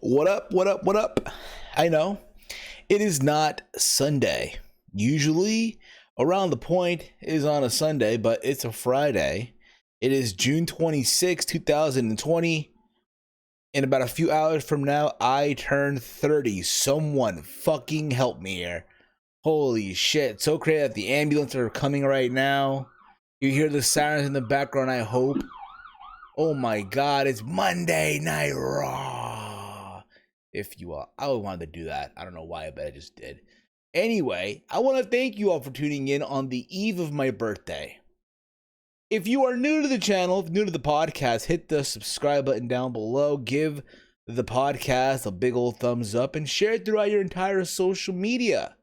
What up? What up? What up? I know it is not Sunday. Usually, around the point is on a Sunday, but it's a Friday. It is June 26, 2020. In about a few hours from now, I turn 30. Someone fucking help me here. Holy shit. So crazy that the ambulance are coming right now. You hear the sirens in the background, I hope. Oh my god, it's Monday Night Raw. If you are, I wanted to do that. I don't know why, but I just did. Anyway, I want to thank you all for tuning in on the eve of my birthday. If you are new to the channel, new to the podcast, hit the subscribe button down below. Give the podcast a big old thumbs up and share it throughout your entire social media.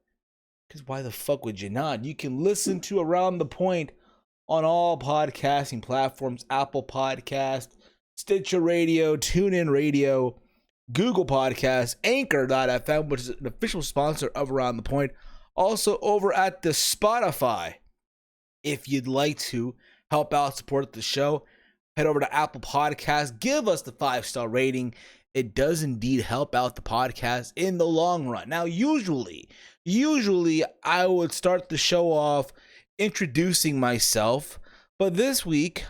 Because why the fuck would you not? You can listen to Around the Point on all podcasting platforms: Apple Podcast, Stitcher Radio, TuneIn Radio, Google Podcasts, Anchor.fm, which is an official sponsor of Around the Point. Also over at the Spotify. If you'd like to help out, support the show, head over to Apple Podcasts, give us the 5-star rating. It does indeed help out the podcast in the long run. Now, usually I would start the show off introducing myself, but this week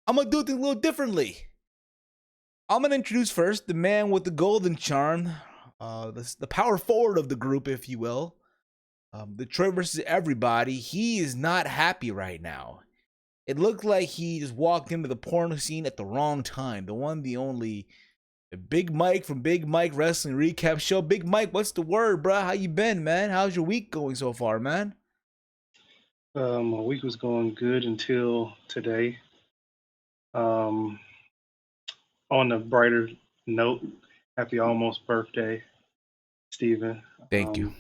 I'm gonna do things a little differently. I'm gonna introduce first the man with the golden charm, the power forward of the group, if you will. Detroit versus everybody. He is not happy right now. It looked like he just walked into the porno scene at the wrong time. The one, the only, Big Mike from Big Mike Wrestling Recap Show. Big Mike, what's the word, bruh? How you been, man? How's your week going so far, man? My week was going good until today. On a brighter note, happy almost birthday, Steven. Thank you.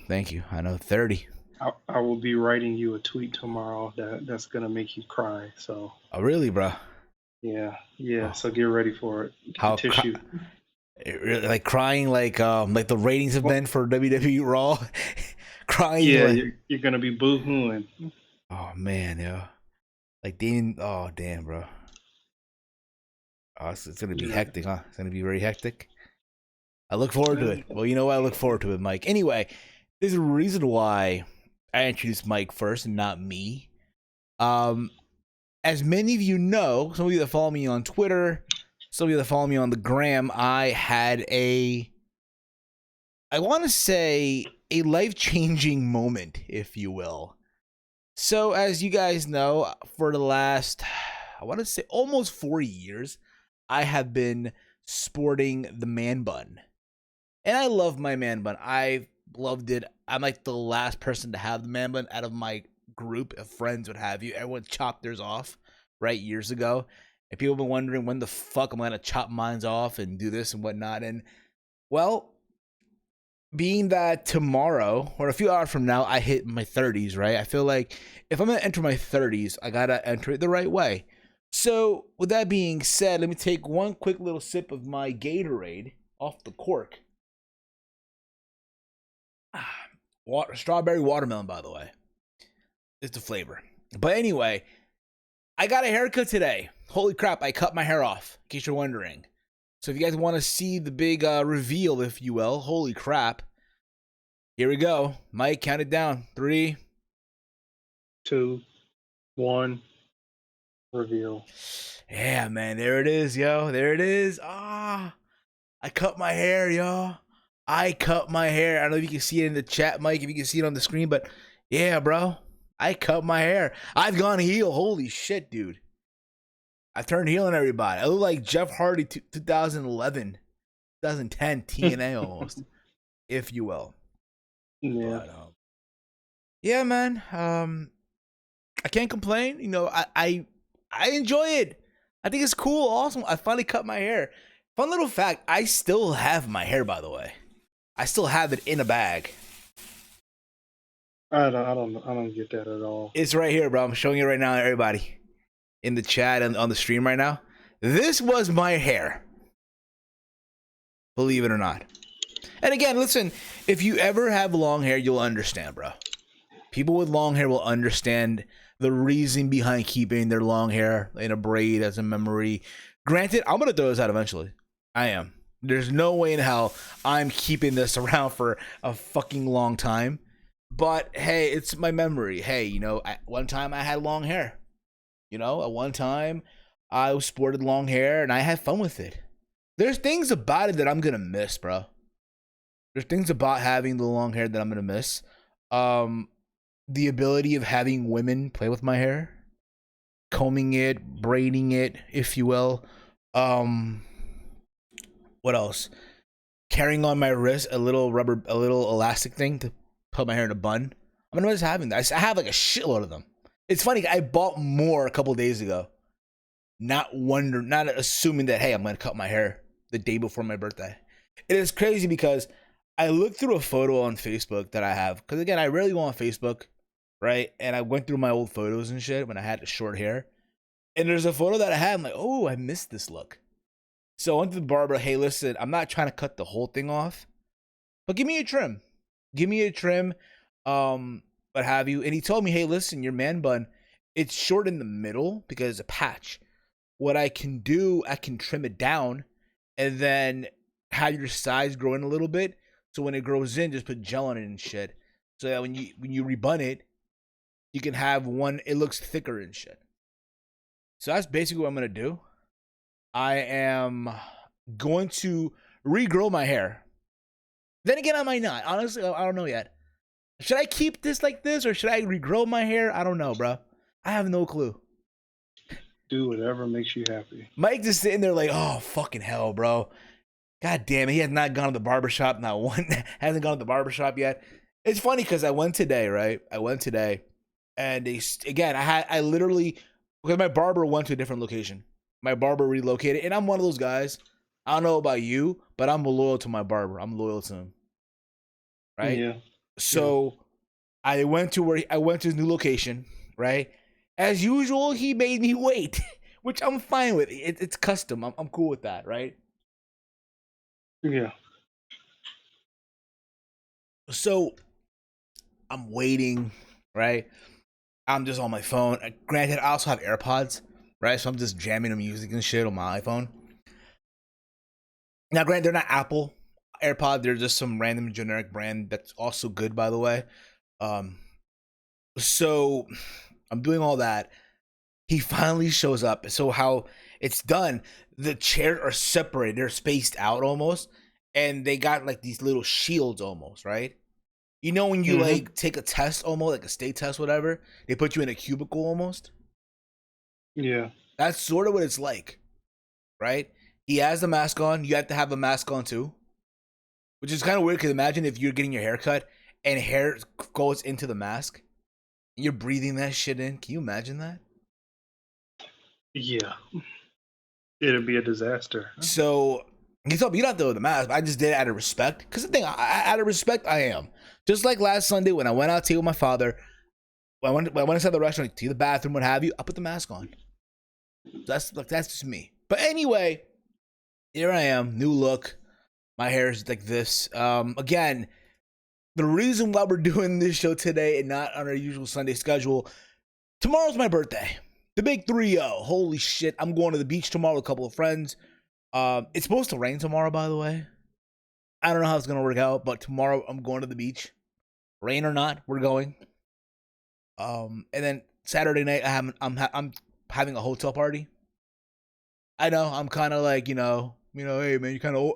I know 30. I will be writing you a tweet tomorrow that's gonna make you cry. So. Oh, really, bro? Yeah. Oh. So get ready for it. How tissue? Like crying, like the ratings have been for WWE Raw. Crying. Yeah, you're gonna be boo-hooing. Oh man, yo. Like Dean. Oh damn, bro. Oh, it's gonna be hectic, huh? It's gonna be very hectic. I look forward to it. Well, you know what? I look forward to it, Mike. Anyway, there's a reason why I introduced Mike first and not me. As many of you know, some of you that follow me on Twitter, some of you that follow me on the gram, I had I want to say, a life-changing moment, if you will. So, as you guys know, for the last, I want to say, almost 4 years, I have been sporting the man bun. And I love my man bun. I loved it. I'm like the last person to have the man bun out of my group of friends, what have you. Everyone chopped theirs off, right, years ago. And people have been wondering when the fuck I'm going to chop mine off and do this and whatnot. And, well, being that tomorrow, or a few hours from now, I hit my 30s, right? I feel like if I'm going to enter my 30s, I got to enter it the right way. So, with that being said, let me take one quick little sip of my Gatorade off the cork. Strawberry watermelon, by the way. It's the flavor. But anyway, I got a haircut today. Holy crap, I cut my hair off, in case you're wondering. So if you guys want to see the big reveal, if you will, holy crap. Here we go. Mike, count it down. 3, 2, 1. Reveal. Yeah, man, there it is, yo. There it is. I cut my hair, yo. I cut my hair. I don't know if you can see it in the chat, Mike, if you can see it on the screen, but yeah, bro. I cut my hair. I've gone heel. Holy shit, dude. I turned heel on everybody. I look like Jeff Hardy 2011, 2010 TNA almost, if you will. Yeah. But, yeah, man. I can't complain. You know, I enjoy it. I think it's cool. Awesome. I finally cut my hair. Fun little fact, I still have my hair, by the way. I still have it in a bag. I don't get that at all. It's right here, bro. I'm showing you right now, everybody, in the chat and on the stream right now. This was my hair. Believe it or not. And again, listen, if you ever have long hair, you'll understand, bro. People with long hair will understand the reason behind keeping their long hair in a braid as a memory, Granted, I'm gonna throw this out eventually. I am. There's no way in hell I'm keeping this around for a fucking long time. But hey, it's my memory. Hey, you know, at one time I had long hair. You know, at one time I sported long hair and I had fun with it. There's things about it that I'm gonna miss, bro. There's things about having the long hair that I'm gonna miss. The ability of having women play with my hair, combing it, braiding it, if you will. What else? Carrying on my wrist a little elastic thing to put my hair in a bun. I'm gonna miss having that. I have like a shitload of them. It's funny. I bought more a couple days ago, not assuming that hey, I'm gonna cut my hair the day before my birthday. It is crazy because I looked through a photo on Facebook that I have because again, I rarely go on Facebook, right? And I went through my old photos and shit when I had short hair, and there's a photo that I had. I'm like, oh, I missed this look. So I went to the barber. Hey, listen, I'm not trying to cut the whole thing off, but give me a trim. Give me a trim, what have you. And he told me, hey, listen, your man bun, it's short in the middle because it's a patch. What I can do, I can trim it down and then have your sides grow in a little bit. So when it grows in, just put gel on it and shit. So that when you rebun it, you can have one, it looks thicker and shit. So that's basically what I'm going to do. I am going to regrow my hair. Then again, I might not. Honestly, I don't know yet. Should I keep this like this or should I regrow my hair? I don't know, bro. I have no clue. Do whatever makes you happy. Mike just sitting there like, oh, fucking hell, bro. God damn it. He has not gone to the barbershop. Not one. Hasn't gone to the barbershop yet. It's funny because I went today, right? I went today. And I literally, because my barber went to a different location. My barber relocated. And I'm one of those guys. I don't know about you, but I'm loyal to my barber. I'm loyal to him. Right? Yeah. So I went to his new location, right? As usual, he made me wait, which I'm fine with. It's custom. I'm cool with that, right? Yeah. So I'm waiting, right? I'm just on my phone. Granted, I also have AirPods, right? So I'm just jamming the music and shit on my iPhone. Now, granted, they're not Apple AirPod. They're just some random generic brand that's also good, by the way. So I'm doing all that. He finally shows up. So how it's done, the chairs are separated. They're spaced out almost. And they got like these little shields almost, right? You know when you like take a test almost, like a state test, whatever, they put you in a cubicle almost? Yeah. That's sort of what it's like, right? He has the mask on. You have to have a mask on too. Which is kind of weird because imagine if you're getting your hair cut and hair goes into the mask. And you're breathing that shit in. Can you imagine that? Yeah. It'd be a disaster. So he told me you don't have to wear the mask. But I just did it out of respect. Because the thing, out of respect, I am. Just like last Sunday when I went out to eat with my father. When I went inside the restaurant to the bathroom, what have you, I put the mask on. So that's just me. But anyway, here I am, new look. My hair is like this. Again, the reason why we're doing this show today and not on our usual Sunday schedule, tomorrow's my birthday. The big 3-0. Holy shit. I'm going to the beach tomorrow with a couple of friends. It's supposed to rain tomorrow, by the way. I don't know how it's going to work out, but tomorrow I'm going to the beach. Rain or not, we're going. And then Saturday night, I'm having a hotel party. I know, I'm kind of like, hey man,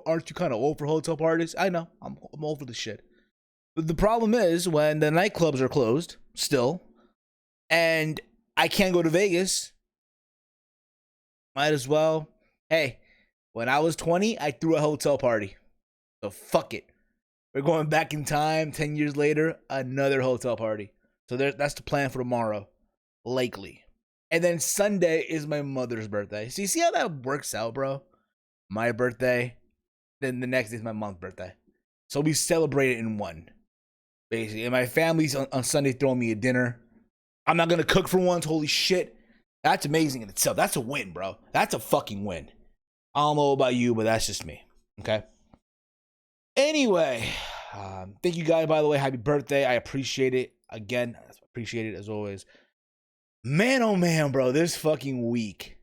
aren't you kind of old for hotel parties? I know, I'm old for the shit. But the problem is when the nightclubs are closed still, and I can't go to Vegas. Might as well. Hey, when I was 20, I threw a hotel party. So fuck it. We're going back in time, 10 years later, another hotel party. So that's the plan for tomorrow, likely. And then Sunday is my mother's birthday. So you see how that works out, bro? My birthday, then the next day is my mom's birthday. So we celebrate it in one, basically. And my family's on Sunday throwing me a dinner. I'm not going to cook for once. Holy shit. That's amazing in itself. That's a win, bro. That's a fucking win. I don't know about you, but that's just me. Okay? Anyway, thank you guys, by the way. Happy birthday. I appreciate it. Again, I appreciate it as always. Man, oh man, bro. This fucking week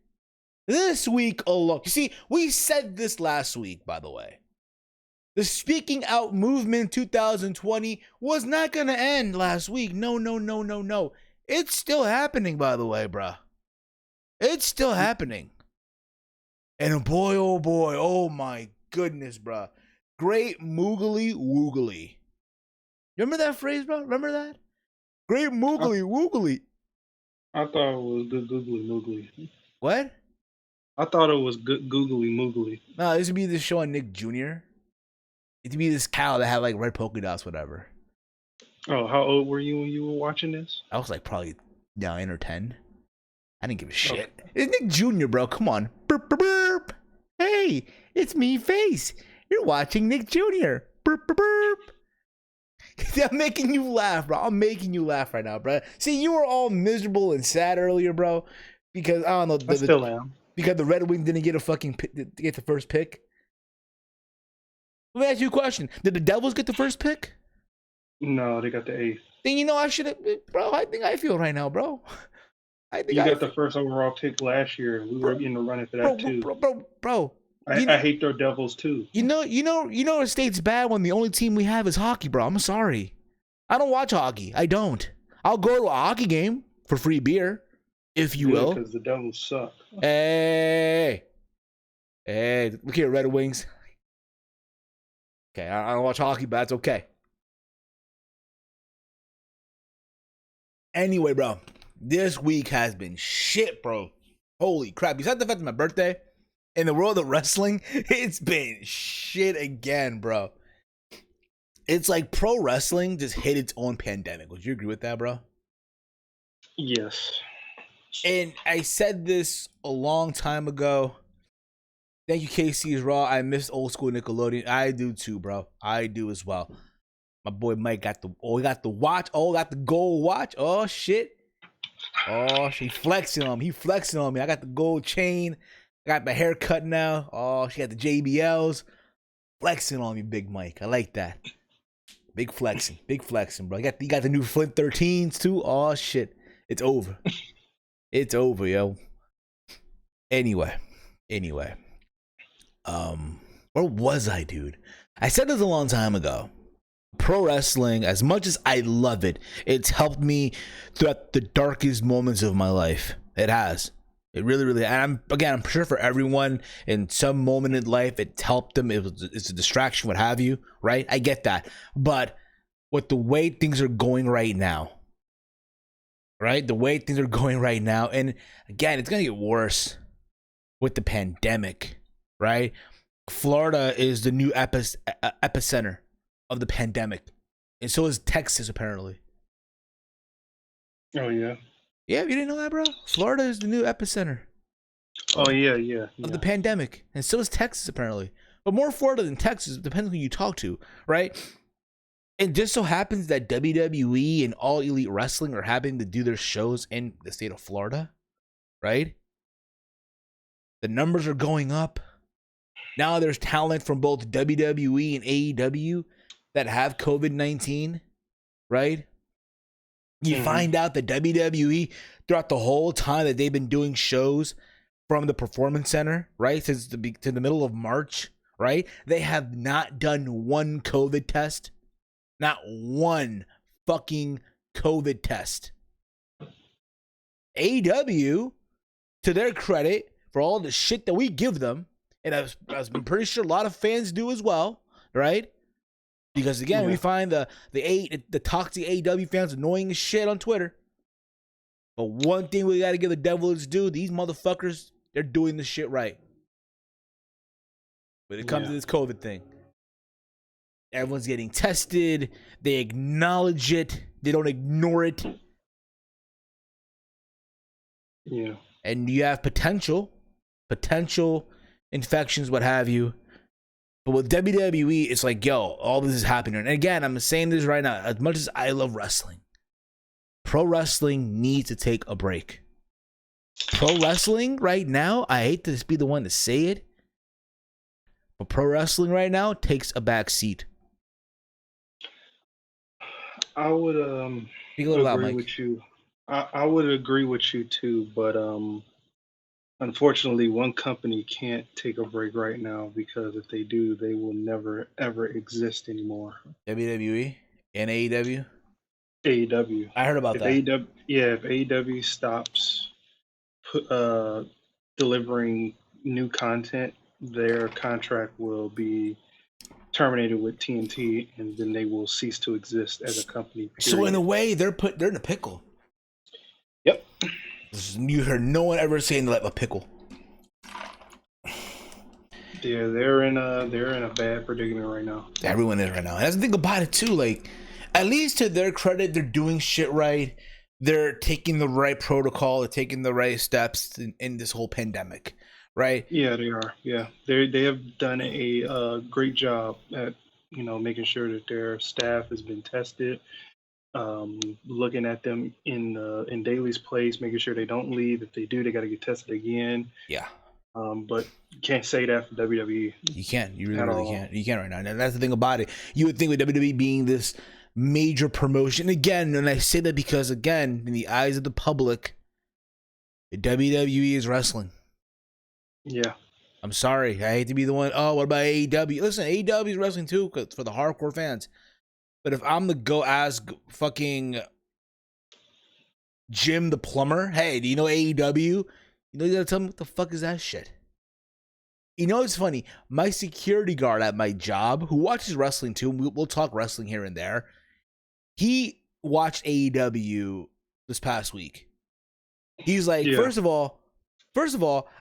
This week alone. You see, we said this last week, by the way. The speaking out movement 2020 was not going to end last week. No. It's still happening, by the way, bruh. It's still happening. And boy, oh my goodness, bruh. Great moogly woogly. Remember that phrase, bro? Remember that? Great moogly woogly. I thought it was good googly moogly. What? I thought it was good googly moogly. No, this would be this show on Nick Jr. It'd be this cow that had like red polka dots, whatever. Oh, how old were you when you were watching this? I was like probably 9 or 10. I didn't give a shit. Okay. It's Nick Jr., bro. Come on. Burp, burp, burp. Hey, it's me, Face. You're watching Nick Jr. Burp, burp, burp. I'm making you laugh, bro. I'm making you laugh right now, bro. See, you were all miserable and sad earlier, bro, because I don't know. I still am. Because the Red Wings didn't get a fucking get the first pick. Let me ask you a question: did the Devils get the first pick? No, they got the 8th. Then you know I should have, bro. I think I feel right now, bro. I think you got the first overall pick last year. We were in the running for that too, bro. I hate their Devils too. You know, the state's bad when the only team we have is hockey, bro. I'm sorry. I don't watch hockey. I don't. I'll go to a hockey game for free beer, if you will. Because the Devils suck. Hey, look here, Red Wings. Okay, I don't watch hockey, but that's okay. Anyway, bro, this week has been shit, bro. Holy crap. Besides the fact that my birthday, in the world of wrestling, it's been shit again, bro. It's like pro wrestling just hit its own pandemic. Would you agree with that, bro? Yes. And I said this a long time ago. Thank you, KC's Raw. I miss old school Nickelodeon. I do too, bro. I do as well. My boy Mike got the watch. Oh, got the gold watch. Oh shit. Oh, she flexing on me. He flexing on me. I got the gold chain. I got my hair cut now. Oh, she got the JBLs. Flexing on me, Big Mike. I like that. Big flexing, bro. You got the new Flint 13s too. Oh shit. It's over. It's over, yo. Anyway. Where was I, dude? I said this a long time ago. Pro wrestling, as much as I love it, it's helped me throughout the darkest moments of my life. It has. It really, and I'm sure for everyone in some moment in life, it's helped them. It's a distraction, what have you, right? I get that. But with the way things are going right now, right? The way things are going right now, and again, it's going to get worse with the pandemic, right? Florida is the new epicenter of the pandemic, and so is Texas, apparently. Oh, yeah? Yeah, you didn't know that, bro? Florida is the new epicenter. Oh, yeah. Of the pandemic, and so is Texas, apparently. But more Florida than Texas, depends on who you talk to, right? It just so happens that WWE and All Elite Wrestling are having to do their shows in the state of Florida, right? The numbers are going up. Now there's talent from both WWE and AEW that have COVID-19, right? You find out that WWE, throughout the whole time that they've been doing shows from the Performance Center, right, since the middle of March, right, they have not done one COVID test. Not one fucking COVID test. AEW, to their credit, for all the shit that we give them, and I'm pretty sure a lot of fans do as well, right? Because again, we find the toxic AEW fans annoying as shit on Twitter. But one thing we got to give the Devils due: these motherfuckers, they're doing the shit right. When it comes to this COVID thing, everyone's getting tested. They acknowledge it. They don't ignore it. Yeah. And you have potential infections, what have you. But with WWE, it's like, yo, all this is happening. And again, I'm saying this right now. As much as I love wrestling, pro wrestling needs to take a break. Pro wrestling right now, I hate to be the one to say it, but pro wrestling right now takes a back seat. I would agree with you. I would agree with you too, but Unfortunately, one company can't take a break right now because if they do, they will never ever exist anymore. WWE and AEW. AEW. I heard about If that. AEW, yeah, if AEW stops delivering new content, their contract will be terminated with TNT, and then they will cease to exist as a company. So in a Period. way, they're in a pickle. Yep. You heard no one ever saying like a pickle. Yeah, they're in a bad predicament right now. Everyone is right now. And that's the thing about it too. Like, at least to their credit, they're doing shit right. They're taking the right protocol. They're taking the right steps in this whole pandemic, right? Yeah, they are. Yeah, they have done a great job at making sure that their staff has been tested, looking at them in Daly's place, making sure they don't leave. If they do, they got to get tested again. Yeah. But you can't say that for WWE You can't. You really, at really all. can't. You can't right now. And that's the thing about it. You would think with WWE being this major promotion, again, and I say that because, again, in the eyes of the public, WWE is wrestling. Yeah, I'm sorry. I hate to be the one. Oh, what about AEW? Listen, AEW is wrestling too for the hardcore fans. But if I'm the go ask fucking Jim the plumber, hey, do you know AEW? You know you gotta tell me what the fuck is that shit. You know it's funny. My security guard at my job, who watches wrestling too, and we'll talk wrestling here and there. He watched AEW this past week. He's like, yeah, first of all,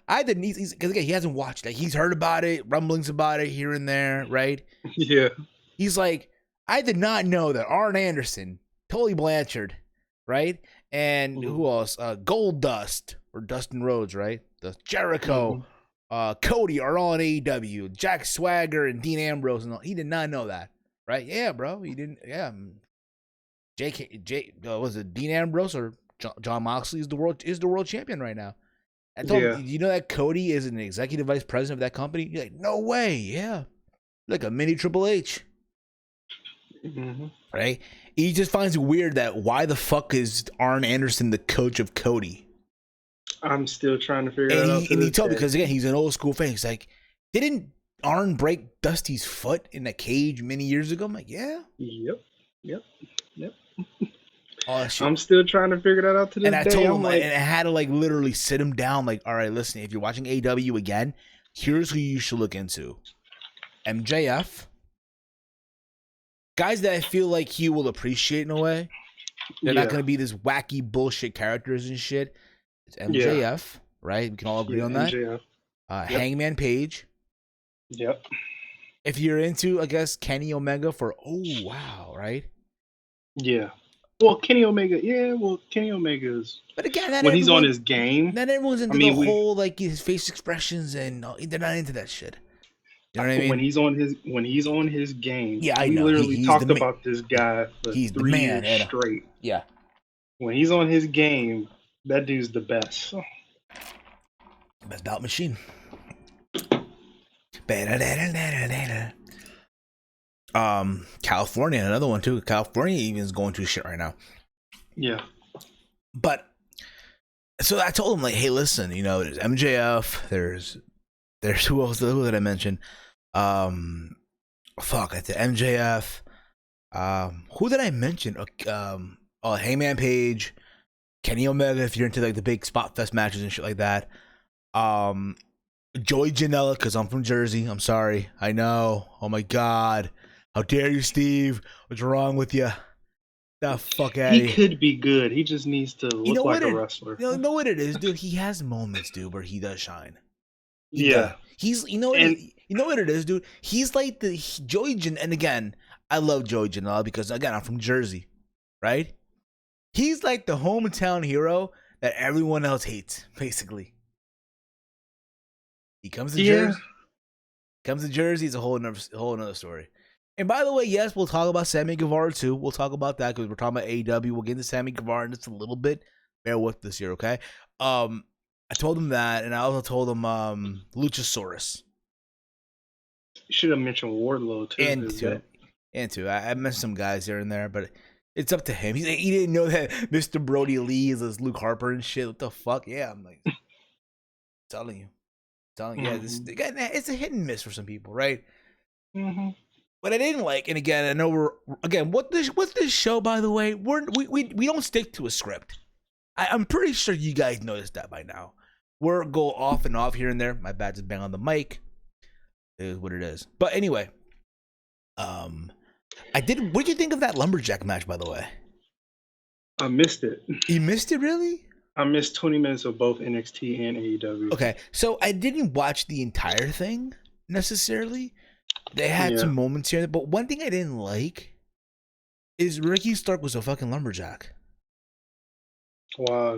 I didn't. Because again, he hasn't watched it. He's heard about it, rumblings about it here and there, right? yeah. He's like, I did not know that Arn Anderson, Tully Blanchard, right? And Mhm, who else? Gold Dust or Dustin Rhodes, right? The Jericho, mhm. Cody are all in AEW. Jack Swagger and Dean Ambrose and all. He did not know that, right? Yeah, bro. He didn't. Yeah. Was it Dean Ambrose or John Moxley is the world champion right now? I told him, Yeah. you know that Cody is an executive vice president of that company? He's like, no way. Yeah. Like a mini Triple H. Hmm. Right? He just finds it weird that why the fuck is Arn Anderson the coach of Cody? I'm still trying to figure And that out to he this told me, day. because again, he's an old school fan. He's like, didn't Arn break Dusty's foot in a cage many years ago? I'm like, yeah. Yep. Yep. Yep. All that shit. I'm still trying to figure that out to And this I day. told I'm him, and like, I had to like literally sit him down, like, all right, listen, if you're watching AW again, here's who you should look into: MJF, guys that I feel like he will appreciate in a way. They're not yeah, going to be this wacky bullshit characters and shit. It's yeah, MJF, right? We can all agree yeah. on that. MJF. Yep. Hangman Page. Yep. If you're into, I guess, Kenny Omega for, oh, wow, right? Yeah. Well, Kenny Omega. Yeah. Well, Kenny Omega is But again, when he's on his game. not everyone's I into the mean, we whole, like, his face expressions, and they're not into that shit. You know what I when mean? he's on his game. Yeah, I We know. literally He's the talked man. about this guy for He's the 3 years man. And, straight. yeah. When he's on his game, that dude's the best. Best bout machine. California, another one too. California even is going through shit right now. Yeah. But so I told him, like, hey, listen, you know, there's MJF, there's who else? Who did I mention? At the MJF. Who did I mention? Hangman Page, Kenny Omega. If you're into like the big spot fest matches and shit like that. Joey Janela, because I'm from Jersey. I'm sorry. I know. Oh my God. How dare you, Steve? What's wrong with you? The fuck out of He here. could be good. He just needs to look like a wrestler. You know what it is, dude? He has moments, dude, where he does shine. He Yeah. does. He's, you know what it is, dude? He's like the Joey Janela, and again, I love Joey Janela because, again, I'm from Jersey, right? He's like the hometown hero that everyone else hates, basically. He comes to Jersey. It's a whole another story. And by the way, yes, we'll talk about Sammy Guevara too. We'll talk about that because we're talking about AEW. We'll get into Sammy Guevara in just a little bit. Bear with us here, okay? I told him that, and I also told him Luchasaurus. You should have mentioned Wardlow too. And two. I mentioned some guys here and there, but it's up to him. He didn't know that Mr. Brody Lee is Luke Harper and shit. What the fuck? Yeah, I'm like, Telling you, yeah, this again, it's a hit and miss for some people, right? Mm-hmm. What I didn't like, and again, I know what's this show, by the way? We don't stick to a script. I'm pretty sure you guys noticed that by now. We're go off and off here and there. My bad, just bang on the mic. It is what it is. But anyway, I did. What did you think of that lumberjack match, by the way? I missed it. You missed it, really? I missed 20 minutes of both NXT and AEW. Okay, so I didn't watch the entire thing necessarily. They had some moments here, but one thing I didn't like is Ricky Stark was a fucking lumberjack. Wow,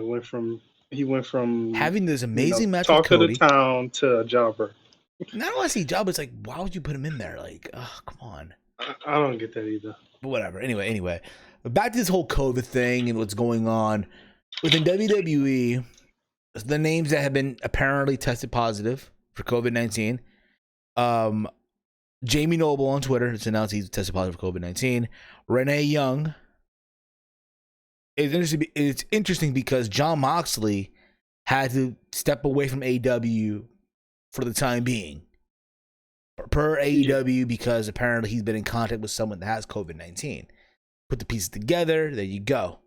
he went from having this amazing match talk with Cody to the town to a jobber. Not only see job, it's like, why would you put him in there? Like, oh, come on. I don't get that either. But whatever. Anyway, back to this whole COVID thing and what's going on within WWE. The names that have been apparently tested positive for COVID-19. Jamie Noble on Twitter has announced he's tested positive for COVID-19. Renee Young. It's interesting because Jon Moxley had to step away from AEW for the time being. Per AEW, because apparently he's been in contact with someone that has COVID-19. Put the pieces together, there you go.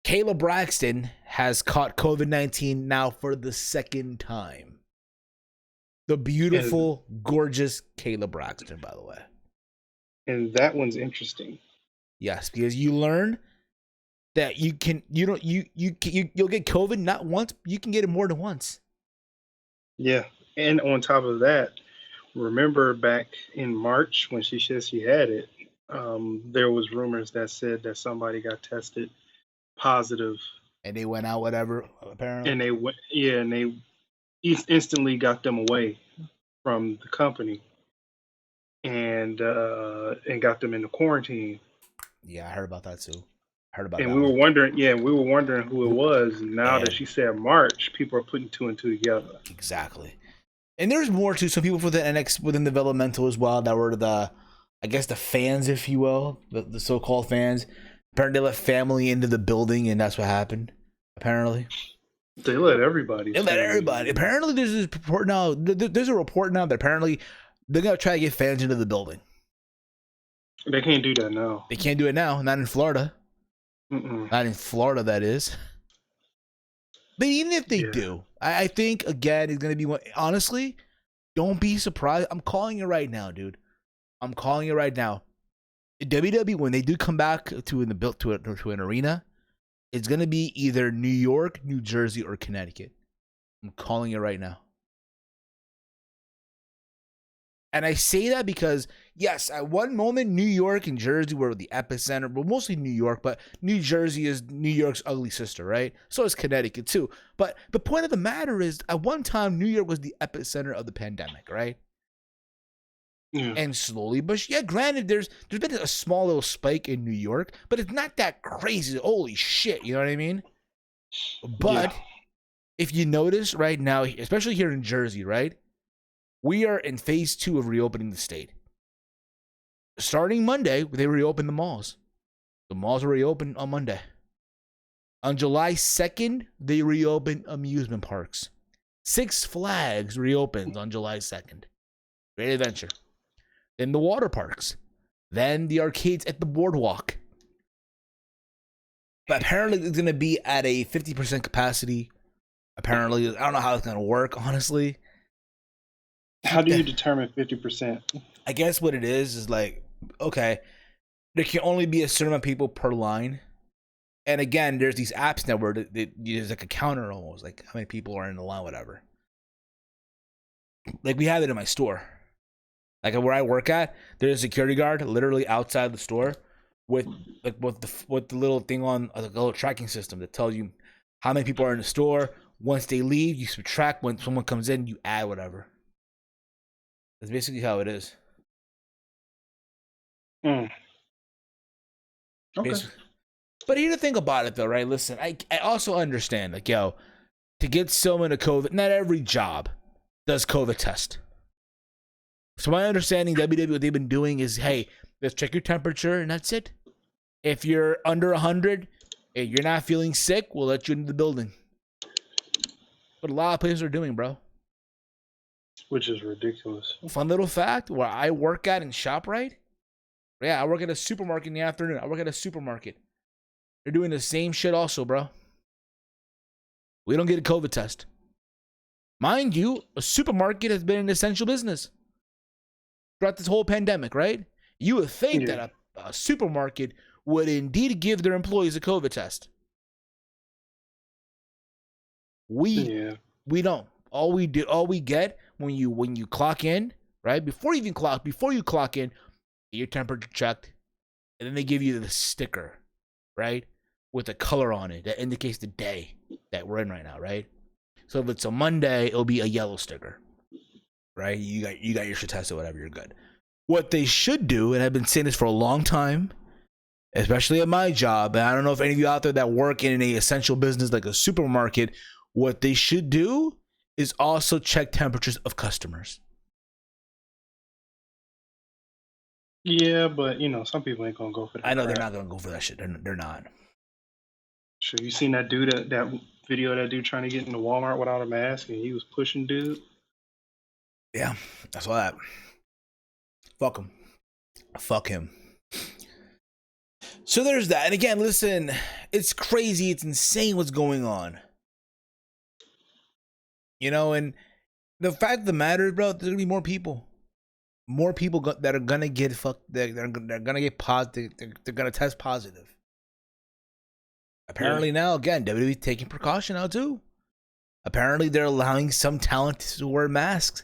Kayla Braxton has caught COVID-19 now for the second time. The beautiful, gorgeous Kayla Braxton, by the way. And that one's interesting. Yes, because you learn that you'll get COVID not once, you can get it more than once. Yeah, and on top of that, remember back in March when she said she had it, there was rumors that said that somebody got tested positive, and they went out, whatever, apparently. And they instantly got them away from the company, and got them into quarantine. Yeah, I heard about that too. We were wondering who it was. And now that she said March, people are putting two and two together. Exactly. And there's more to some people within developmental as well that were the fans, if you will, the so-called fans. Apparently, they let family into the building, and that's what happened. Apparently, they let everybody. Apparently, there's this report now. There's a report now that apparently they're gonna try to get fans into the building. They can't do that now. They can't do it now. Not in Florida. Not in Florida, that is. But even if they do, I think, again, it's going to be one. Honestly, don't be surprised. I'm calling it right now, dude. I'm calling it right now. WWE, when they do come back to an arena, it's going to be either New York, New Jersey, or Connecticut. I'm calling it right now. And I say that because, yes, at one moment, New York and Jersey were the epicenter. Well, mostly New York, but New Jersey is New York's ugly sister, right? So is Connecticut, too. But the point of the matter is, at one time, New York was the epicenter of the pandemic, right? Yeah. And slowly, but granted, there's been a small little spike in New York, but it's not that crazy. Holy shit, you know what I mean? But if you notice right now, especially here in Jersey, right? We are in phase 2 of reopening the state. Starting Monday, they reopened the malls. The malls were reopened on Monday. On July 2nd, they reopened amusement parks. Six Flags reopened on July 2nd. Great Adventure. Then the water parks. Then the arcades at the boardwalk. But apparently it's going to be at a 50% capacity. Apparently, I don't know how it's going to work, honestly. How do you determine 50%? I guess what it is like, okay, there can only be a certain amount of people per line. And again, there's these apps now where there's like a counter almost, like how many people are in the line, whatever. Like we have it in my store. Like where I work at, there's a security guard literally outside the store with the little thing on, like a little tracking system that tells you how many people are in the store. Once they leave, you subtract. When someone comes in, you add whatever. That's basically how it is. Okay. But here's the thing about it, though, right? Listen, I also understand, like, to get someone a COVID, not every job does COVID test. So my understanding, WWE, what they've been doing is, hey, let's check your temperature, and that's it. If you're under 100, and you're not feeling sick, we'll let you into the building. What a lot of places are doing, bro. Which is ridiculous. Fun little fact: where I work at in ShopRite, yeah, I work at a supermarket in the afternoon. I work at a supermarket. They're doing the same shit, also, bro. We don't get a COVID test. Mind you, a supermarket has been an essential business throughout this whole pandemic, right? You would think that a supermarket would indeed give their employees a COVID test. We don't. All we get when you clock in, right? Before you clock in, get your temperature checked, and then they give you the sticker, right? With a color on it that indicates the day that we're in right now, right? So if it's a Monday, it'll be a yellow sticker, right? You got your shit tested, whatever, you're good. What they should do, and I've been saying this for a long time, especially at my job, and I don't know if any of you out there that work in an essential business like a supermarket, what they should do is also check temperatures of customers. Yeah, but some people ain't gonna go for that. I know they're not gonna go for that shit. They're not. Sure, you seen that dude that video of that dude trying to get into Walmart without a mask and he was pushing dude? Yeah, I saw that. Fuck him. Fuck him. So there's that. And again, listen, it's crazy. It's insane what's going on. And the fact of the matter is, bro, there's gonna be more people. More people that are gonna get fucked. They're gonna get positive. They're gonna test positive. Apparently now, again, WWE taking precaution now too. Apparently they're allowing some talent to wear masks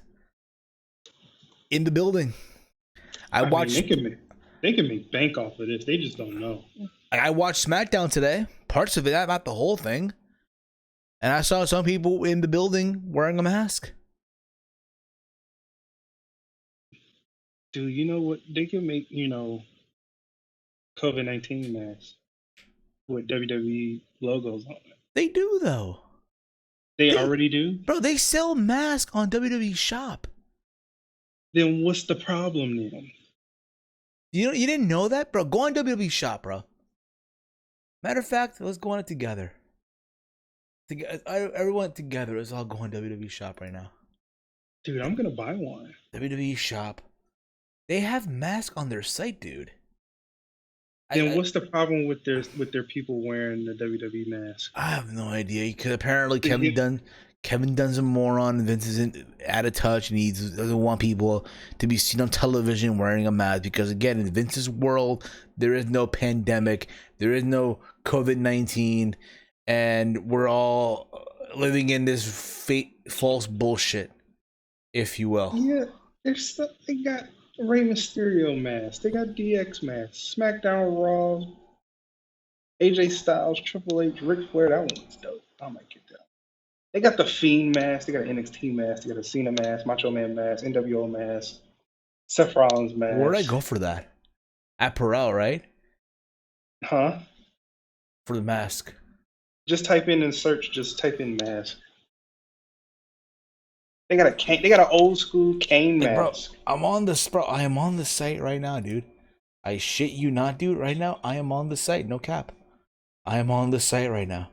in the building. I watched. Mean, they can make bank off of this. They just don't know. I watched SmackDown today. Parts of it, not the whole thing. And I saw some people in the building wearing a mask. Dude, you know what? They can make, COVID-19 masks with WWE logos on it. They do, though. They already do? Bro, they sell masks on WWE Shop. Then what's the problem then? You didn't know that? Bro, go on WWE Shop, bro. Matter of fact, let's go on it together. Everyone together, let's all go on WWE Shop right now. Dude, I'm going to buy one. WWE Shop. They have masks on their site, dude. Then what's the problem with their people wearing the WWE mask? I have no idea. Because apparently Kevin Dunn's a moron. Vince isn't out of touch, and he doesn't want people to be seen on television wearing a mask. Because again, in Vince's world, there is no pandemic, there is no COVID-19, and we're all living in this false bullshit, if you will. Yeah, they got Rey Mysterio mask. They got DX masks. SmackDown, Raw, AJ Styles, Triple H, Ric Flair. That one's dope. I might get that. They got the Fiend mask. They got an NXT mask. They got a Cena mask, Macho Man mask, NWO mask, Seth Rollins mask. Where'd I go for that? At Perel, right? Huh? For the mask. Just type in and search. Just type in mask. They got an old school Kane mask. Bro, I am on the site right now, dude. I shit you not, dude. Right now, I am on the site. No cap. I am on the site right now.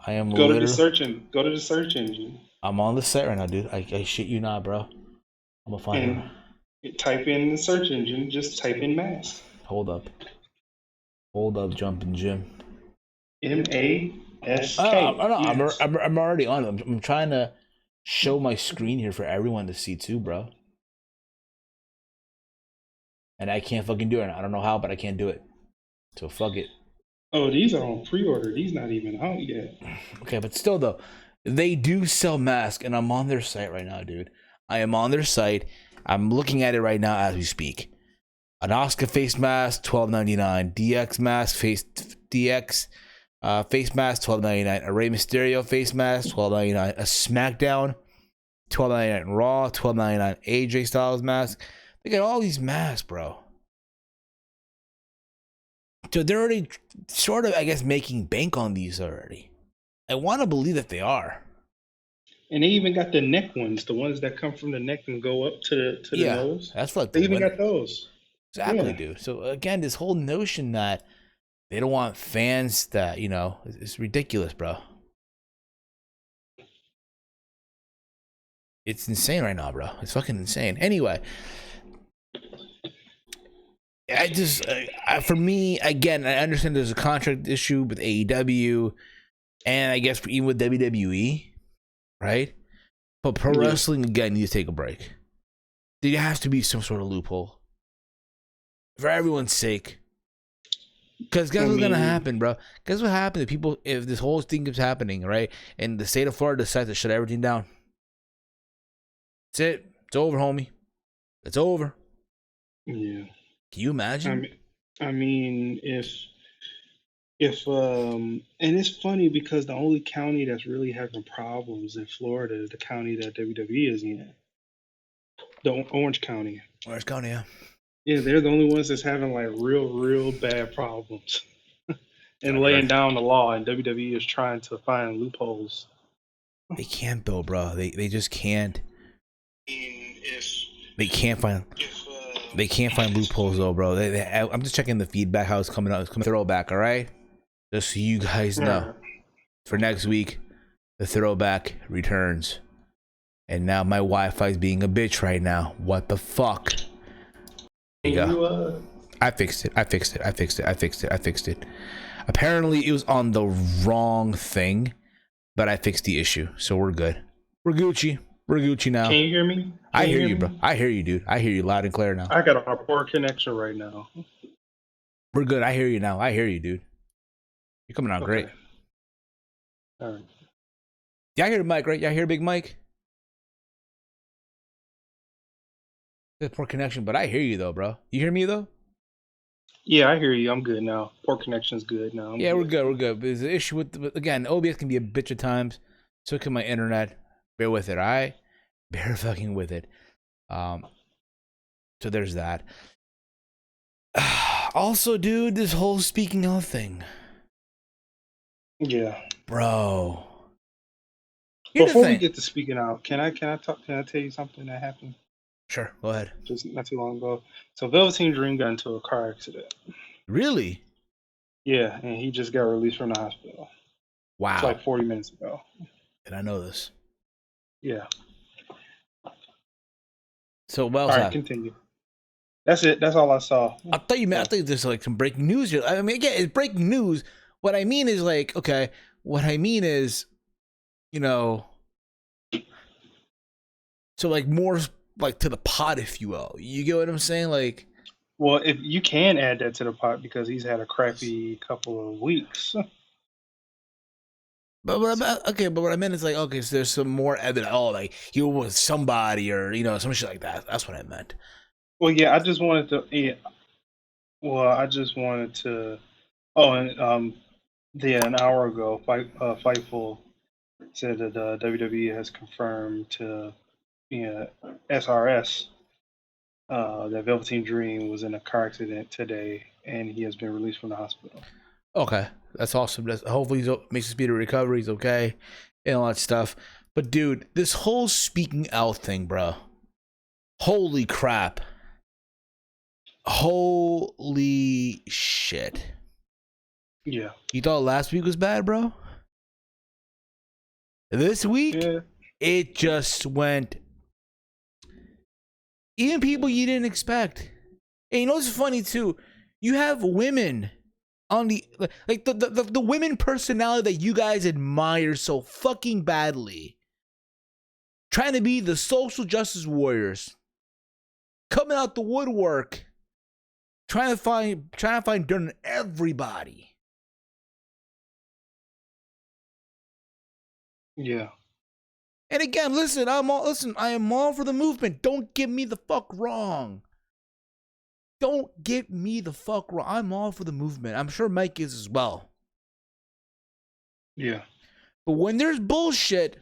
I am. Go to the search engine. I'm on the site right now, dude. I shit you not, bro. I'm gonna find it. Type in the search engine. Just type in mask. Hold up, jumping Jim. MASK. I'm already on it. I'm trying to show my screen here for everyone to see too, bro. And I can't fucking do it. I don't know how, but I can't do it. So fuck it. Oh, these are on pre-order. These not even out yet. Okay, but still though, they do sell masks, and I'm on their site right now, dude. I am on their site. I'm looking at it right now as we speak. An Oscar face mask, $12.99. DX mask, face mask, $12.99. A Rey Mysterio face mask, $12.99. A SmackDown, $12.99. Raw, $12.99. AJ Styles mask. They got all these masks, bro. So they're already sort of, I guess, making bank on these already. I want to believe that they are. And they even got the neck ones, the ones that come from the neck and go up to the nose. That's like they even got those. Exactly, dude. So again, this whole notion that they don't want fans that, it's ridiculous, bro. It's insane right now, bro. It's fucking insane. Anyway, I just, for me, again, I understand there's a contract issue with AEW, and I guess even with WWE, right? But pro wrestling again needs to take a break. There has to be some sort of loophole for everyone's sake. Because guess what's gonna happen, bro? Guess what happens if people, if this whole thing keeps happening, right? And the state of Florida decides to shut everything down. That's it. It's over, homie. It's over. Yeah. Can you imagine? I mean, if and it's funny because the only county that's really having problems in Florida is the county that WWE is in, the Orange County. Orange County, yeah. Yeah, they're the only ones that's having like real bad problems and laying down the law, and WWE is trying to find loopholes. They can't though, bro. They just can't. They can't find loopholes though, bro. I'm just checking the feedback, how it's coming out. It's coming throwback, all right? Just so you guys know. For next week, the throwback returns. And now my Wi-Fi is being a bitch right now. What the fuck? There you go. I fixed it. Apparently it was on the wrong thing, but I fixed the issue, so we're good. We're Gucci now. Can you hear me? I hear you, bro. I hear you, dude. I hear you loud and clear now. I got a poor connection right now. We're good. I hear you now. I hear you, dude. You're coming out great. All right. Yeah, I hear Mike, right? Yeah, I hear Big Mike. Good poor connection, but I hear you though, bro. You hear me though? Yeah, I hear you. I'm good now. Poor connection's good now. Yeah, we're good. But there's an issue with, again, OBS can be a bitch at times. So can my internet. Bear with it, all right? Bear fucking with it. So there's that. Also, dude, this whole speaking of thing. Yeah. Bro. Before we get to speaking out, can I tell you something that happened? Sure, go ahead. Just not too long ago. So Velveteen Dream got into a car accident. Really? Yeah, and he just got released from the hospital. Wow. It's like 40 minutes ago. Did I know this? Yeah. So what else happened? happened? Continue. That's it. That's all I saw. I thought you meant, I think there's like some breaking news here. I mean, again, it's breaking news. What I mean is like, okay, what I mean is, you know, so like more like to the pot, if you will. You get what I'm saying? Like, well, if you can add that to the pot because he's had a crappy couple of weeks. But what I meant is like, okay, so there's some more evidence. Oh, like he was somebody, or you know, some shit like that. That's what I meant. Well, yeah, I just wanted to. Yeah, well, I just wanted to. Oh, and yeah, an hour ago, Fightful said that WWE has confirmed to SRS that Velveteen Dream was in a car accident today, and he has been released from the hospital. Okay, that's awesome. Hopefully he makes a speedy recovery. He's okay, and all that stuff. But dude, this whole speaking out thing, bro. Holy crap. Holy shit. Yeah. You thought last week was bad, bro? This week, It just went. Even people you didn't expect. And you know what's funny too? You have women on the like the women personality that you guys admire so fucking badly, trying to be the social justice warriors, coming out the woodwork, trying to find dirt on everybody. Yeah. And again, listen, I am all for the movement. Don't get me the fuck wrong. Don't get me the fuck wrong. I'm all for the movement. I'm sure Mike is as well. Yeah. But when there's bullshit,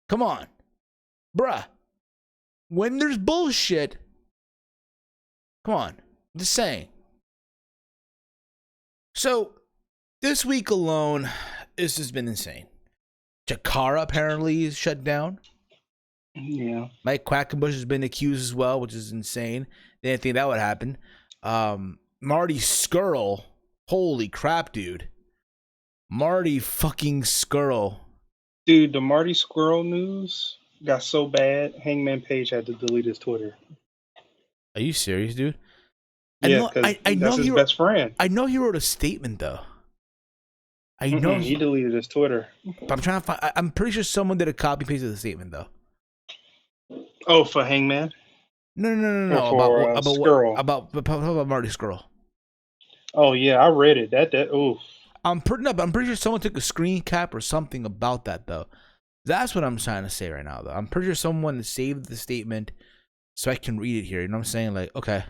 come on. Bruh. When there's bullshit, come on. I'm just saying. So, this week alone, this has been insane. Chikara apparently is shut down. Yeah. Mike Quackenbush has been accused as well, which is insane. They didn't think that would happen. Marty Scurll, holy crap, dude. Marty fucking Scurll Dude, the Marty Squirrel news got so bad, Hangman Page had to delete his Twitter. Are you serious, dude? I Yeah, know. because I that's know his he wrote. best friend. I know he wrote a statement though. I know He he. deleted his Twitter. But I'm trying to find. I'm pretty sure someone did a copy paste of the statement though. Oh, for Hangman or No. for About what? Skrull? About Marty Skrull. Oh yeah, I read it. That oof. I'm pretty sure someone took a screen cap or something about that though. That's what I'm trying to say right now though. I'm pretty sure someone saved the statement so I can read it here. You know what I'm saying? Like, okay.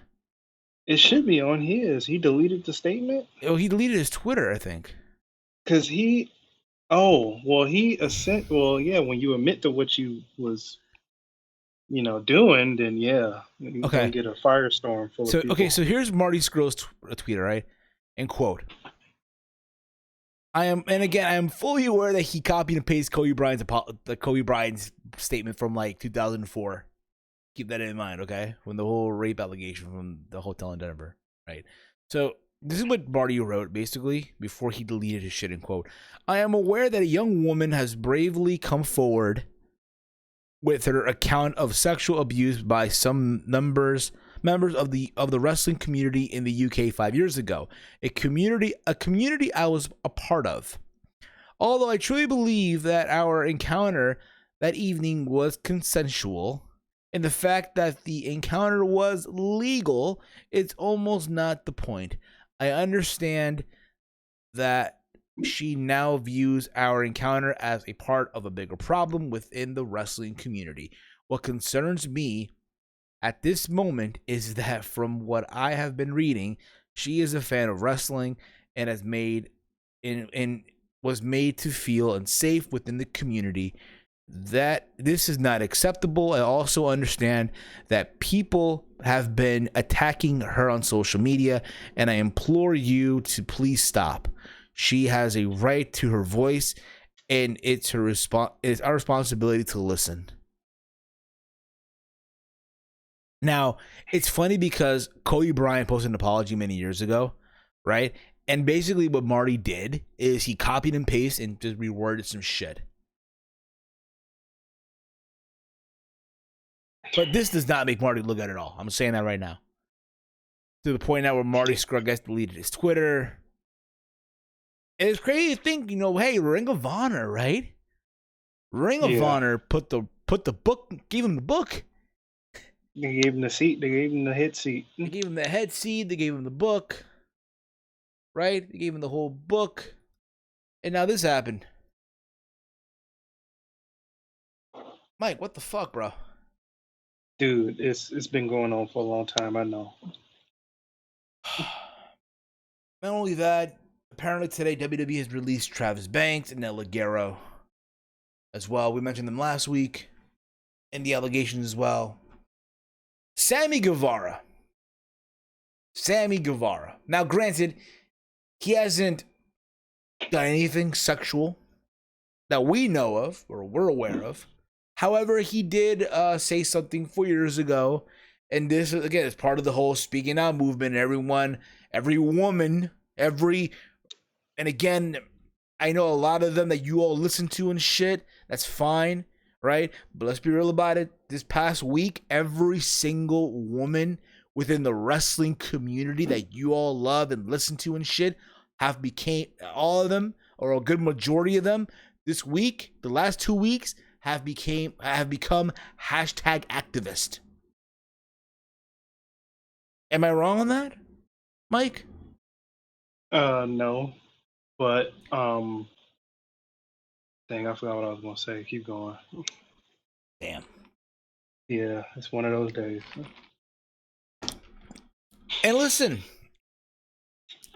It should be on his. He deleted the statement Oh, he deleted his Twitter, I think. because he. Oh well, he assent. Well, yeah. When you admit to what you was, doing, then yeah, you're gonna Okay. get a firestorm full of people. So here's Marty Skrull's tweet, right? And quote: I am fully aware that he copied and pasted Kobe Bryant's statement from like 2004. Keep that in mind, okay? When the whole rape allegation from the hotel in Denver, right? So this is what Marty wrote basically before he deleted his shit. And quote: I am aware that a young woman has bravely come forward with her account of sexual abuse by some members of the wrestling community in the UK 5 years ago, a community I was a part of. Although I truly believe that our encounter that evening was consensual, and the fact that the encounter was legal, it's almost not the point. I understand that she now views our encounter as a part of a bigger problem within the wrestling community. What concerns me at this moment is that from what I have been reading, she is a fan of wrestling and was made to feel unsafe within the community. That this is not acceptable. I also understand that people have been attacking her on social media, and I implore you to please stop. She has a right to her voice, and it's our responsibility to listen. Now, it's funny because Kobe Bryant posted an apology many years ago, right? And basically what Marty did is he copied and pasted and just reworded some shit. But this does not make Marty look good at all. I'm saying that right now. To the point now where Marty Scruggs gets deleted his Twitter. And it's crazy to think, hey, Ring of Honor, right? Ring of Honor put the book, gave him the book. They gave him the seat. They gave him the head seat. They gave him the head seat. They gave him the book. Right? They gave him the whole book. And now this happened. Mike, what the fuck, bro? Dude, it's been going on for a long time. I know. Not only that, apparently today WWE has released Travis Banks and El Ligero as well. We mentioned them last week, and the allegations as well. Sammy Guevara. Now, granted, he hasn't done anything sexual that we know of or we're aware of. However, he did say something 4 years ago, and this again is part of the whole speaking out movement. Every woman, and again, I know a lot of them that you all listen to and shit. That's fine, right? But let's be real about it. This past week, every single woman within the wrestling community that you all love and listen to and shit have became all of them, or a good majority of them, this week, the last 2 weeks, have become hashtag activist. Am I wrong on that, Mike? No, but dang, I forgot what I was gonna say. Keep going. Damn. Yeah, it's one of those days. And listen,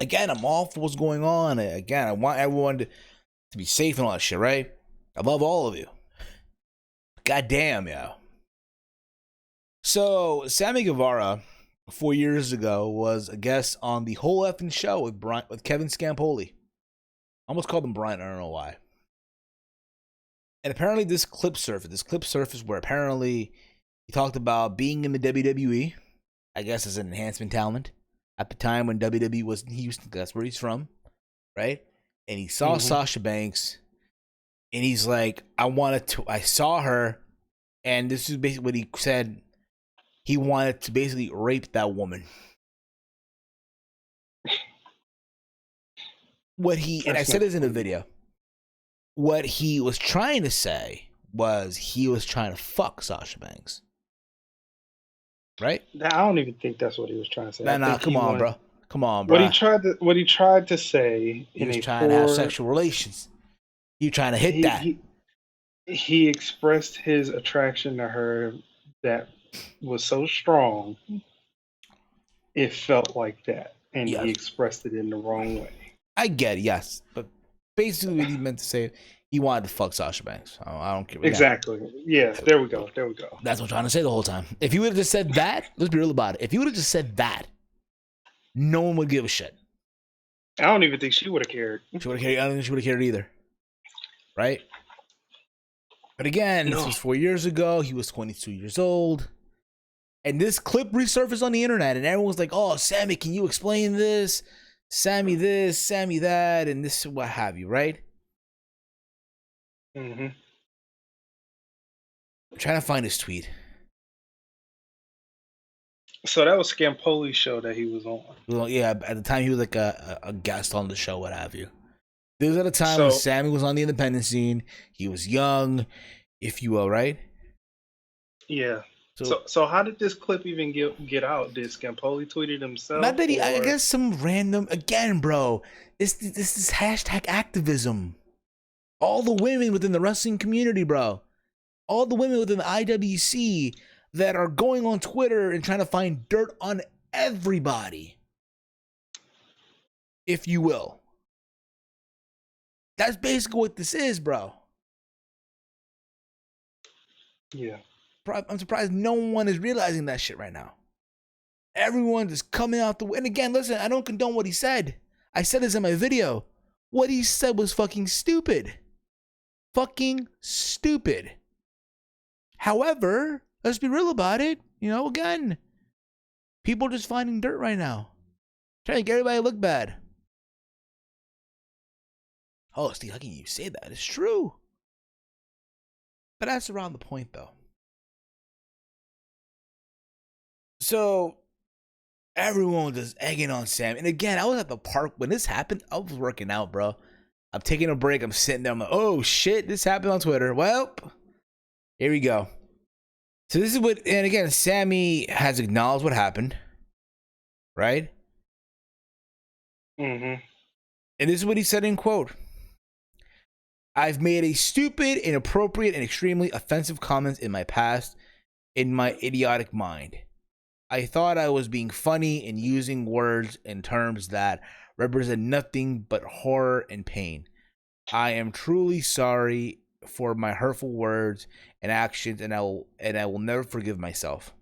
again, I'm all for what's going on. Again, I want everyone to be safe and all that shit, right? I love all of you. God damn, yo. So, Sammy Guevara, 4 years ago, was a guest on the whole effing show with Kevin Scampoli. I almost called him Brian, I don't know why. And apparently this clip surfaced where apparently he talked about being in the WWE, I guess as an enhancement talent, at the time when WWE was in Houston, that's where he's from, right? And he saw Sasha Banks, And he's like, I saw her, and this is basically what he said. He wanted to basically rape that woman. And I said this in the video. What he was trying to say was he was trying to fuck Sasha Banks. Right? I don't even think that's what he was trying to say. Nah, come on, bro. What he tried to say he was trying to have sexual relations. You trying to hit that? He expressed his attraction to her that was so strong, it felt like that, and he expressed it in the wrong way. I get it, yes, but basically what he meant to say, he wanted to fuck Sasha Banks. I don't care. Exactly. Yes, there we go. That's what I'm trying to say the whole time. If he would have just said that, let's be real about it. If he would have just said that, no one would give a shit. I don't even think she would have cared. I don't think she would have cared either. Right? But again, This was 4 years ago. He was 22 years old. And this clip resurfaced on the internet, and everyone was like, oh, Sammy, can you explain this? Sammy this, Sammy that, and this, what have you, right? Mm-hmm. I'm trying to find his tweet. So that was Scampoli's show that he was on. Well, yeah, at the time he was like a guest on the show, what have you. There was at a time when Sammy was on the independent scene. He was young, if you will, right? Yeah. So how did this clip even get out? Did Scampoli tweet it himself? Not that I guess some random, again, bro. This is hashtag activism. All the women within the wrestling community, bro. All the women within the IWC that are going on Twitter and trying to find dirt on everybody, if you will. That's basically what this is, bro. Yeah. I'm surprised no one is realizing that shit right now. Everyone's just coming out and again, listen, I don't condone what he said. I said this in my video. What he said was fucking stupid. Fucking stupid. However, let's be real about it. Again, people are just finding dirt right now. Trying to get everybody to look bad. Oh, Steve, how can you say that? It's true. But that's around the point, though. So, everyone was just egging on Sam. And again, I was at the park when this happened. I was working out, bro. I'm taking a break. I'm sitting there. I'm like, oh, shit, this happened on Twitter. Well, here we go. So this is and again, Sammy has acknowledged what happened. Right? Mm-hmm. And this is what he said in quote. I've made a stupid, inappropriate, and extremely offensive comments in my past in my idiotic mind. I thought I was being funny and using words and terms that represent nothing but horror and pain. I am truly sorry for my hurtful words and actions, and I will never forgive myself.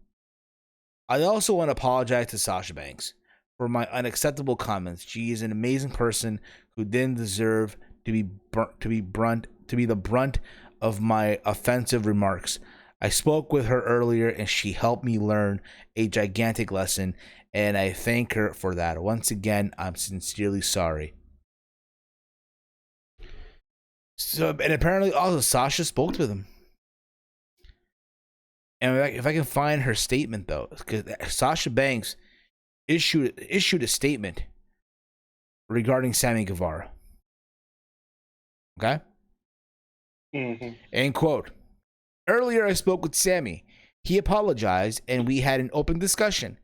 I also want to apologize to Sasha Banks for my unacceptable comments. She is an amazing person who didn't deserve to be the brunt of my offensive remarks. I spoke with her earlier, and she helped me learn a gigantic lesson, and I thank her for that. Once again, I'm sincerely sorry. So, and apparently also Sasha spoke with him. And if I can find her statement, though, because Sasha Banks issued a statement regarding Sammy Guevara. Okay? Mm-hmm. End quote. Earlier, I spoke with Sammy. He apologized, and we had an open discussion.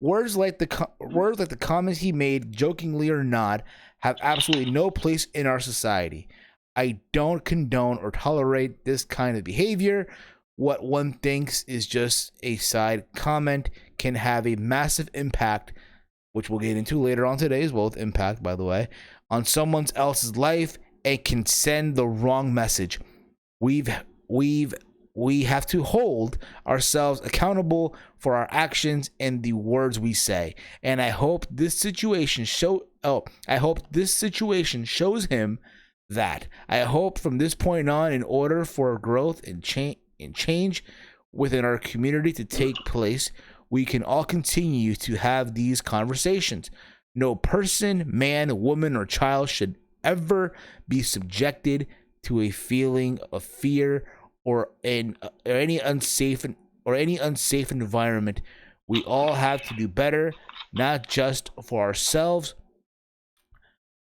Words like the comments he made, jokingly or not, have absolutely no place in our society. I don't condone or tolerate this kind of behavior. What one thinks is just a side comment can have a massive impact, which we'll get into later on today as well, with impact, by the way, on someone else's life, and can send the wrong message. We have to hold ourselves accountable for our actions and the words we say. And I hope this situation shows him that. I hope from this point on, in order for growth and change within our community to take place, we can all continue to have these conversations. No person, man, woman, or child should ever be subjected to a feeling of fear or any unsafe environment. We all have to do better, not just for ourselves,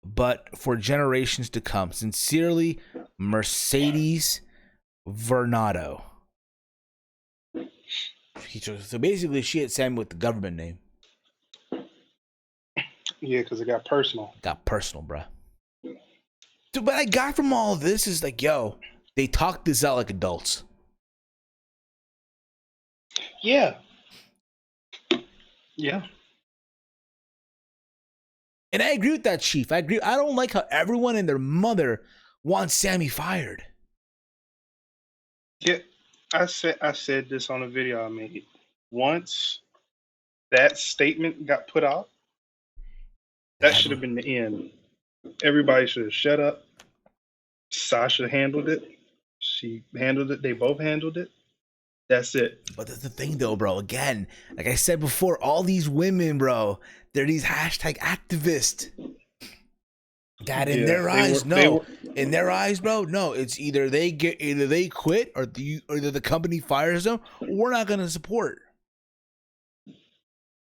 but for generations to come. Sincerely, Mercedes Vernado. So basically, she hit Sammy with the government name. Yeah, because it got personal. Got personal, bruh. Dude, what I got from all of this is like, yo, they talk this out like adults. Yeah. Yeah. And I agree with that, Chief. I agree. I don't like how everyone and their mother wants Sammy fired. Yeah. I said this on a video I made. Once that statement got put out, that should have been the end. Everybody should have shut up. Sasha handled it. She handled it. They both handled it. That's it. But that's the thing, though, bro. Again, like I said before, all these women, bro, they're these hashtag activists. That in their eyes, in their eyes, bro, no. It's either they quit or the company fires them, or we're not gonna support.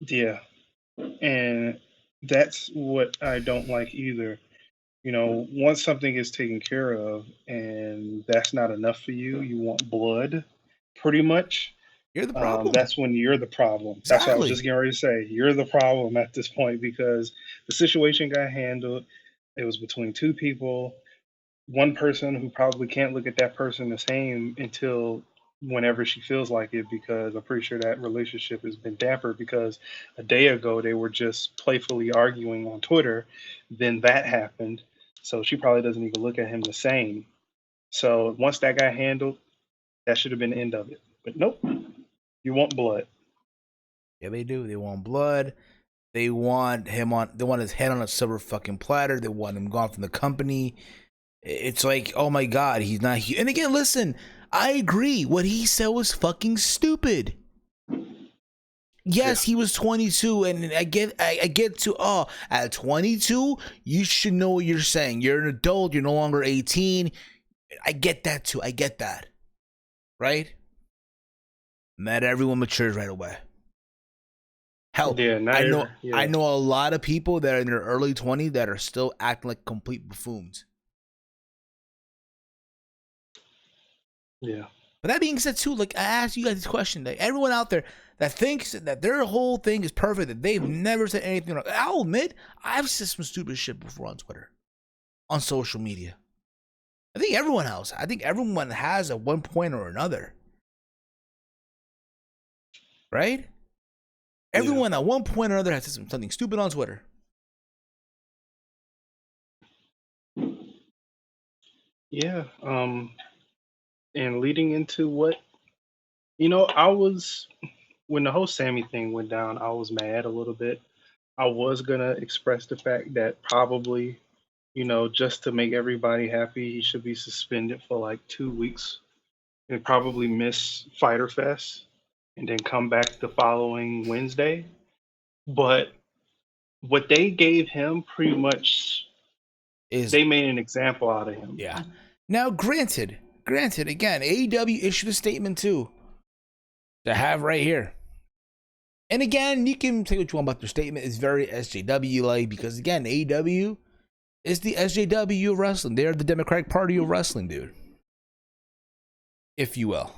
Yeah, and that's what I don't like either. You know, once something is taken care of and that's not enough for you, you want blood, pretty much. You're the problem. That's when you're the problem. Exactly. That's what I was just getting ready to say. You're the problem at this point because the situation got handled. It was between two people, one person who probably can't look at that person the same until whenever she feels like it, because I'm pretty sure that relationship has been dampered because a day ago they were just playfully arguing on Twitter. Then that happened. So she probably doesn't even look at him the same. So once that got handled, that should have been the end of it. But nope, you want blood. Yeah, they do. They want blood. They want his head on a silver fucking platter. They want him gone from the company. It's like, oh my God, he's not here. And again, listen, I agree. What he said was fucking stupid. Yes, he was 22, and I get to, at 22, you should know what you're saying. You're an adult. You're no longer 18. I get that too. I get that. Right? Not everyone matures right away. Hell, yeah, I know a lot of people that are in their early 20s that are still acting like complete buffoons. Yeah. But that being said, too, like I asked you guys this question, like everyone out there that thinks that their whole thing is perfect, that they've never said anything wrong. I'll admit, I've said some stupid shit before on Twitter, on social media. I think everyone else. I think everyone has at one point or another. Right? Everyone at one point or another has said something stupid on Twitter. Yeah. And leading into what, I was, when the whole Sammy thing went down, I was mad a little bit. I was going to express the fact that probably, just to make everybody happy, he should be suspended for like 2 weeks and probably miss Fighter Fest and then come back the following Wednesday. But what they gave him pretty much they made an example out of him. Yeah. Now, granted, again, AEW issued a statement too to have right here. And again, you can say what you want about their statement. It's very SJW-like because, again, AEW is the SJW of wrestling. They're the Democratic Party of wrestling, dude. If you will.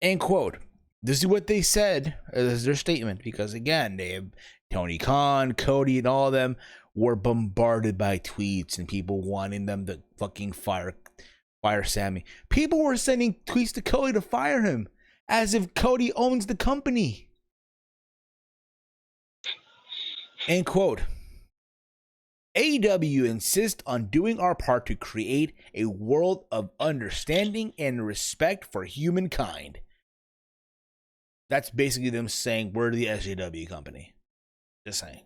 And quote, this is what they said as their statement because, again, they have Tony Khan, Cody, and all of them were bombarded by tweets and people wanting them to fucking fire Sammy. People were sending tweets to Cody to fire him as if Cody owns the company. End quote. AEW insists on doing our part to create a world of understanding and respect for humankind. That's basically them saying we're the SJW company. Just saying.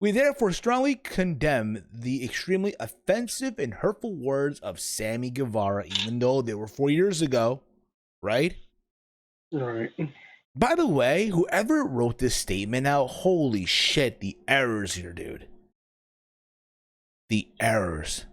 We therefore strongly condemn the extremely offensive and hurtful words of Sammy Guevara, even though they were 4 years ago, right? Right. By the way, whoever wrote this statement out, holy shit, the errors here, dude. The errors.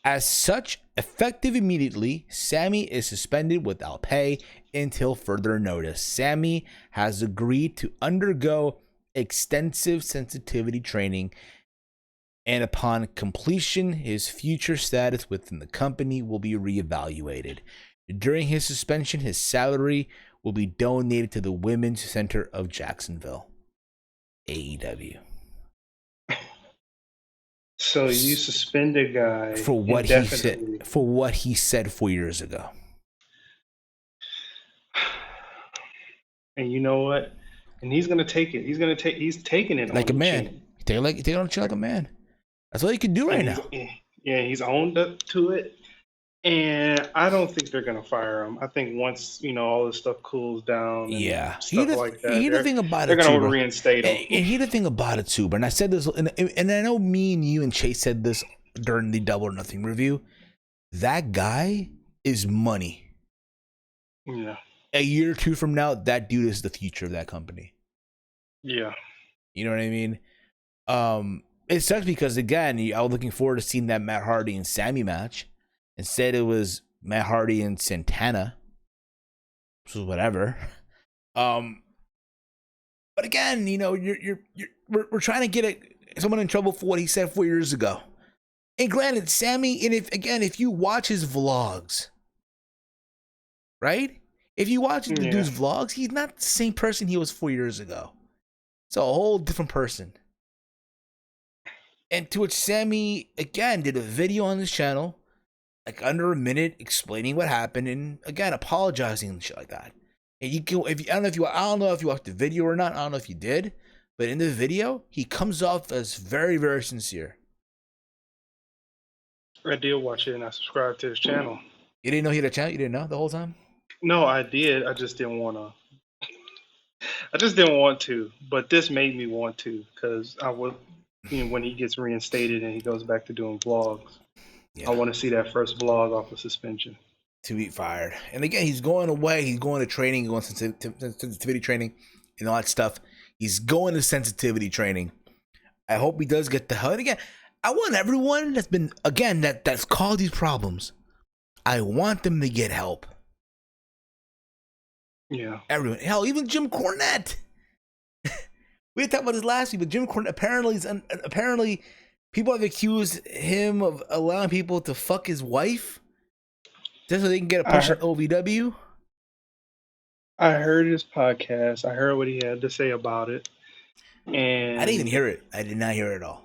As such, effective immediately, Sammy is suspended without pay until further notice. Sammy has agreed to undergo extensive sensitivity training, and upon completion, his future status within the company will be reevaluated. During his suspension, his salary will be donated to the Women's Center of Jacksonville. AEW. So you suspend a guy For what indefinitely. he said, for what he said 4 years ago. And you know what? And he's gonna take it. He's taking it Like a on the man. chin. Take it on the chin like a man. That's all you can do right now. He's owned up to it. And I don't think they're gonna fire him. I think once all this stuff cools down and stuff like that, Here's the thing about they're it, gonna too, bro. reinstate him. And here's the thing about it too, bro. And I said this, and I know me and you and Chase said this during the Double or Nothing review. That guy is money. Yeah. A year or two from now, that dude is the future of that company. Yeah. You know what I mean? It sucks because, again, I was looking forward to seeing that Matt Hardy and Sammy match. Instead, it was Matt Hardy and Santana, which was whatever. But again, we're trying to get someone in trouble for what he said 4 years ago. And granted, Sammy, and if you watch his vlogs, right? If you watch the dude's vlogs, he's not the same person he was 4 years ago. It's a whole different person. And to which Sammy, again, did a video on his channel, like under a minute, explaining what happened and, again, apologizing and shit like that. And I don't know if you watched the video or not. I don't know if you did. But in the video, he comes off as very, very sincere. I did watch it and I subscribed to his channel. You didn't know he had a channel? You didn't know the whole time? No, I did. I just didn't want to. But this made me want to, because I would, when he gets reinstated and he goes back to doing vlogs, I want to see that first vlog off of suspension. To be fired. And again, he's going away. He's going to training, going to sensitivity training and all that stuff. He's going to sensitivity training. I hope he does get the hell. And again, I want everyone that's been, again, that's caused these problems, I want them to get help. Yeah. Everyone. Hell, even Jim Cornette. We had talked about this last week, but Jim Cornette apparently people have accused him of allowing people to fuck his wife just so they can get a push at OVW. I heard his podcast. I heard what he had to say about it. And I didn't even hear it. I did not hear it at all.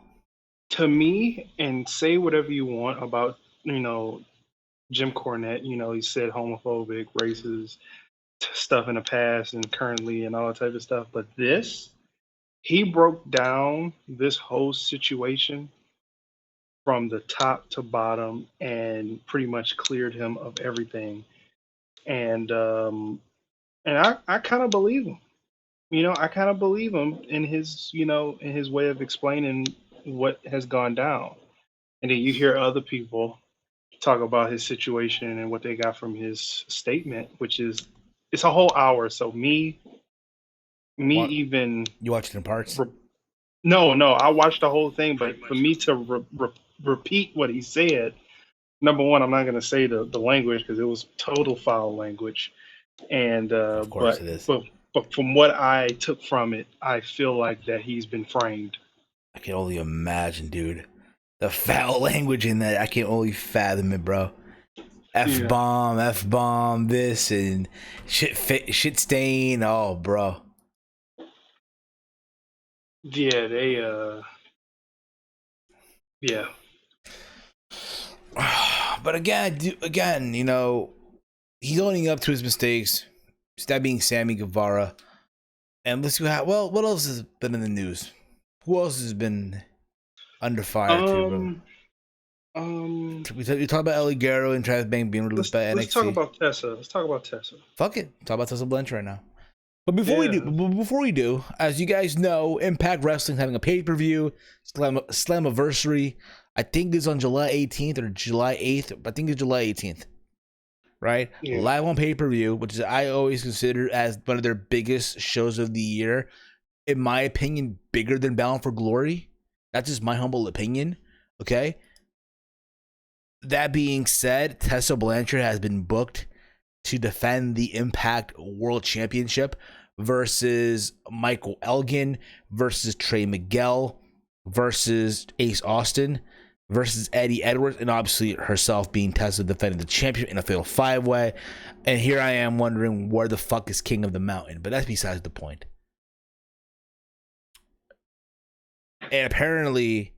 To me, and say whatever you want about, Jim Cornette, he said homophobic, racist stuff in the past and currently and all that type of stuff. But he broke down this whole situation from the top to bottom and pretty much cleared him of everything. And I kind of believe him. I kind of believe him in his way of explaining what has gone down. And then you hear other people talk about his situation and what they got from his statement, which is, it's a whole hour. So you watched it in parts? No, I watched the whole thing, but for me to repeat what he said, number one, I'm not going to say the language because it was total foul language. And of course it is. But from what I took from it, I feel like that he's been framed. I can only imagine, dude. The foul language in that, I can only fathom it, bro. F-bomb, this, and shit stain. Oh, bro. Yeah, yeah. But again, he's owning up to his mistakes. That being Sammy Guevara. And let's see what else has been in the news? Who else has been under fire too, bro? You talk about El Ligero and Travis Banks being released by NXT. Let's talk about Tessa. Fuck it. Talk about Tessa Blanchard right now. But before we do, as you guys know, Impact Wrestling is having a pay-per-view, Slammiversary. I think it's on July 18th or July 8th. I think it's July 18th. Right? Yeah. Live on pay-per-view, which is I always consider as one of their biggest shows of the year. In my opinion, bigger than Bound for Glory. That's just my humble opinion. Okay? That being said, Tessa Blanchard has been booked to defend the Impact World Championship versus Michael Elgin, versus Trey Miguel, versus Ace Austin, versus Eddie Edwards, and obviously herself being Tessa defending the champion in a fatal 5-way. And here I am wondering where the fuck is King of the Mountain, but that's besides the point. And apparently,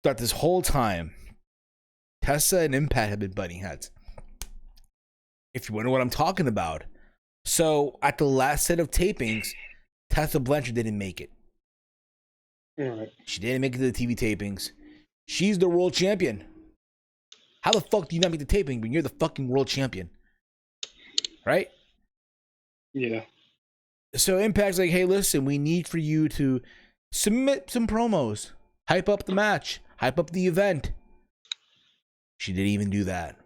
throughout this whole time, Tessa and Impact have been butting heads. If you wonder what I'm talking about. So, at the last set of tapings, Tessa Blanchard didn't make it. All right. She didn't make it to the TV tapings. She's the world champion. How the fuck do you not make the taping when you're the fucking world champion? Right? Yeah. So, Impact's like, hey, listen, we need for you to submit some promos. Hype up the match. Hype up the event. She didn't even do that.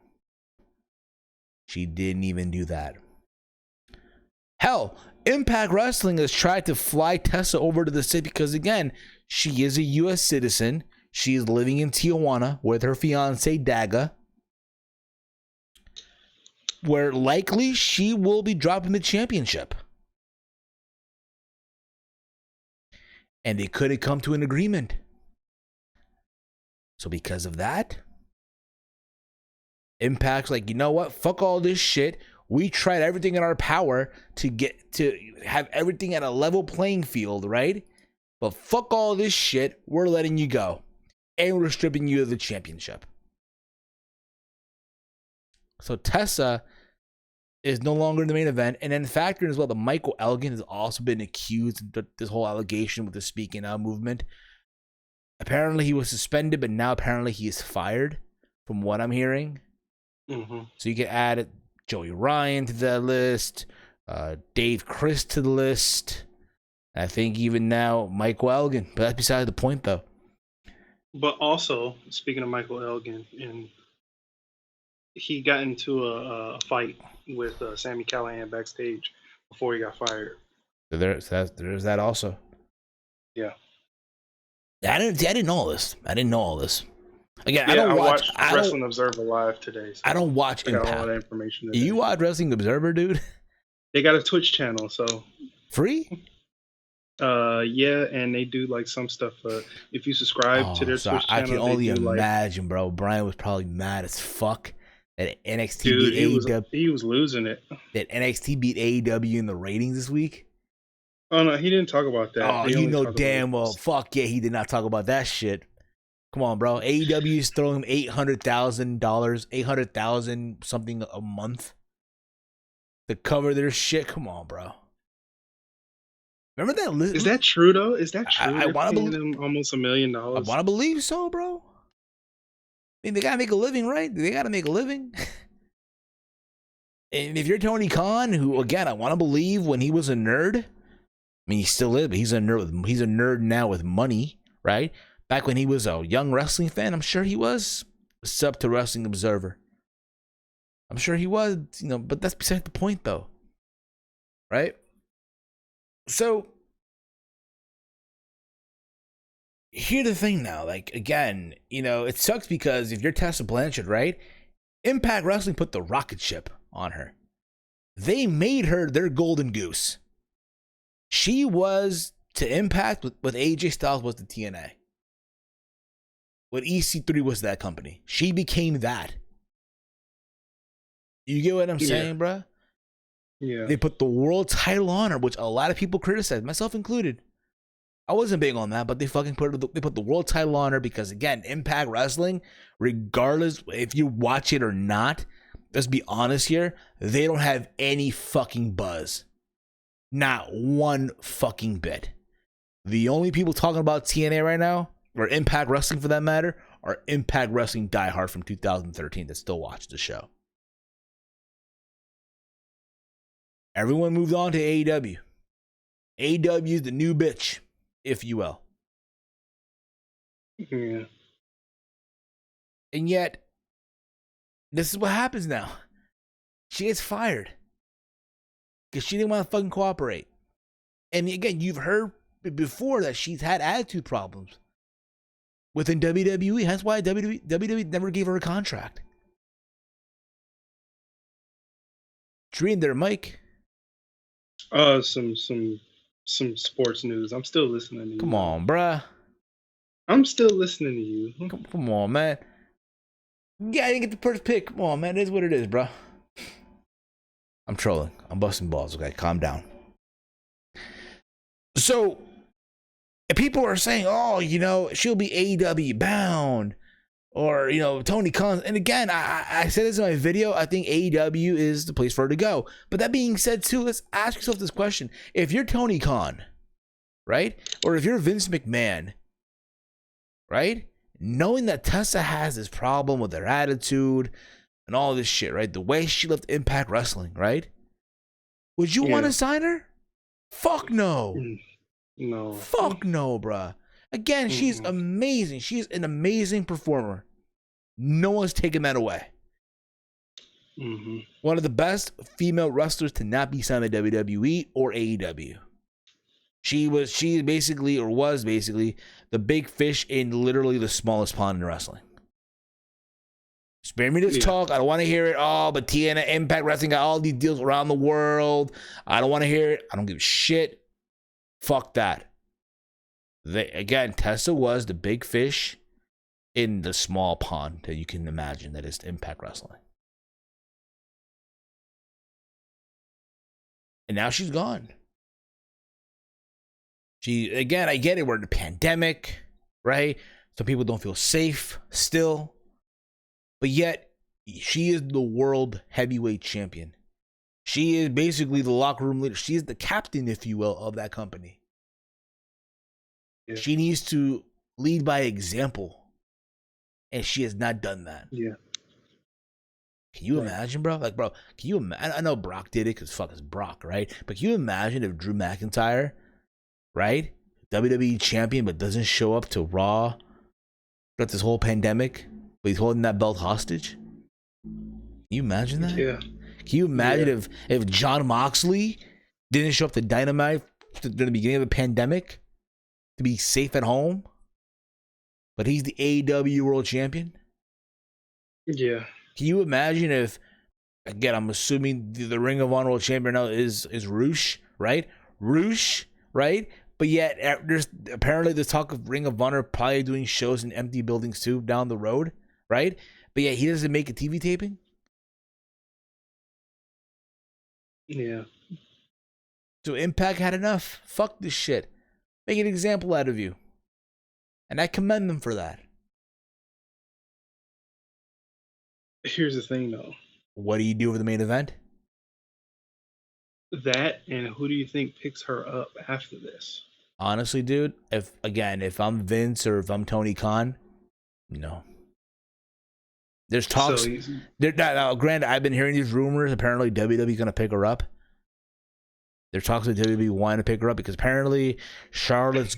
She didn't even do that. Hell, Impact Wrestling has tried to fly Tessa over to the city because, again, she is a U.S. citizen. She is living in Tijuana with her fiance, Daga, where likely she will be dropping the championship. And they could have come to an agreement. So because of that, Impact's like, you know what? Fuck all this shit. We tried everything in our power to get to have everything at a level playing field, right? But fuck all this shit. We're letting you go. And we're stripping you of the championship. So Tessa is no longer in the main event. And then factoring as well, the Michael Elgin has also been accused of this whole allegation with the speaking out movement. Apparently he was suspended, but now apparently he is fired, from what I'm hearing. Mm-hmm. So you can add Joey Ryan to that list, Dave Chris to the list. I think even now Michael Elgin. But that's beside the point, though. But also, speaking of Michael Elgin, and he got into a fight with Sami Callihan backstage before he got fired. So there's that also. Yeah. I didn't know all this. I didn't know all this. Again, I watched Wrestling Observer Live today. So I don't watch I got Impact. all that information. You watch Wrestling Observer, dude? They got a Twitch channel, so free. Yeah, and they do like some stuff. If you subscribe to their Twitch channel, I can only imagine, bro. Brian was probably mad as fuck that NXT dude, beat AEW. He was losing it. That NXT beat AEW in the ratings this week. Oh no, he didn't talk about that. Oh, you know damn well. Fuck yeah, he did not talk about that shit. Come on, bro. AEW is throwing him $800,000, $800,000 something a month to cover their shit. Come on, bro. Remember that list? Is that true though? Is that true? I want to believe them almost $1 million. I want to believe so, bro. I mean, they gotta make a living, right? They gotta make a living. And if you're Tony Khan, who again I want to believe when he was a nerd, I mean he still is, but he's a nerd. He's a nerd now with money, right? Back when he was a young wrestling fan, I'm sure he was. Sub to Wrestling Observer. I'm sure he was, but that's beside the point, though. Right? So, here's the thing now. Like, again, it sucks because if you're Tessa Blanchard, right? Impact Wrestling put the rocket ship on her. They made her their golden goose. She was to Impact with AJ Styles was the TNA. What EC3 was that company. She became that. You get what I'm saying, bro? Yeah. They put the world title on her, which a lot of people criticize, myself included. I wasn't big on that, but they fucking put the world title on her because, again, Impact Wrestling, regardless if you watch it or not, let's be honest here, they don't have any fucking buzz. Not one fucking bit. The only people talking about TNA right now, or Impact Wrestling for that matter, are Impact Wrestling diehard from 2013 that still watch the show. Everyone moved on to AEW. AEW is the new bitch, if you will. Yeah. And yet, this is what happens now. She gets fired. Because she didn't want to fucking cooperate. And again, you've heard before that she's had attitude problems within WWE. That's why WWE never gave her a contract. Dream there, Mike. Some sports news. I'm still listening to you. Come on, bruh. I'm still listening to you. Come on, man. Yeah, I didn't get the first pick. Come on, man. It is what it is, bruh. I'm trolling. I'm busting balls. Okay, calm down. So, people are saying, oh, she'll be AEW bound. Or, Tony Khan. And again, I said this in my video. I think AEW is the place for her to go. But that being said, too, let's ask yourself this question. If you're Tony Khan, right? Or if you're Vince McMahon, right? Knowing that Tessa has this problem with her attitude and all this shit, right? The way she left Impact Wrestling, right? Would you want to sign her? Fuck no. No. Fuck no, bruh. Again, she's amazing. She's an amazing performer. No one's taking that away. One of the best female wrestlers to not be signed to WWE or AEW. She was basically the big fish in literally the smallest pond in wrestling. Spare me this talk. I don't want to hear it. Oh, but TNA Impact Wrestling got all these deals around the world. I don't want to hear it. I don't give a shit. Fuck that. Tessa was the big fish in the small pond that you can imagine that is Impact Wrestling. And now she's gone. I get it. We're in a pandemic, right? Some people don't feel safe still. But yet, she is the world heavyweight champion. She is basically the locker room leader. She is the captain, if you will, of that company. Yeah. She needs to lead by example. And she has not done that. Yeah. Can you imagine, bro? Like, bro, can you imagine? I know Brock did it because fuck is Brock, right? But can you imagine if Drew McIntyre, right? WWE champion, but doesn't show up to Raw throughout this whole pandemic, but he's holding that belt hostage? Can you imagine that? Yeah. Can you imagine if Jon Moxley didn't show up to Dynamite during the beginning of the pandemic to be safe at home, but he's the AEW World Champion? Yeah. Can you imagine if, again, I'm assuming the Ring of Honor World Champion now is Roosh, right? Roosh, right? But yet, there's talk of Ring of Honor probably doing shows in empty buildings too down the road, right? But yet, he doesn't make a TV taping? Yeah. So Impact had enough. Fuck this shit. Make an example out of you. And I commend them for that. Here's the thing, though. What do you do with the main event? That, and who do you think picks her up after this? Honestly, dude, if I'm Vince or if I'm Tony Khan, no. There's talks. Now, granted, I've been hearing these rumors. Apparently, WWE's going to pick her up. There's talks with WWE wanting to pick her up because apparently Charlotte is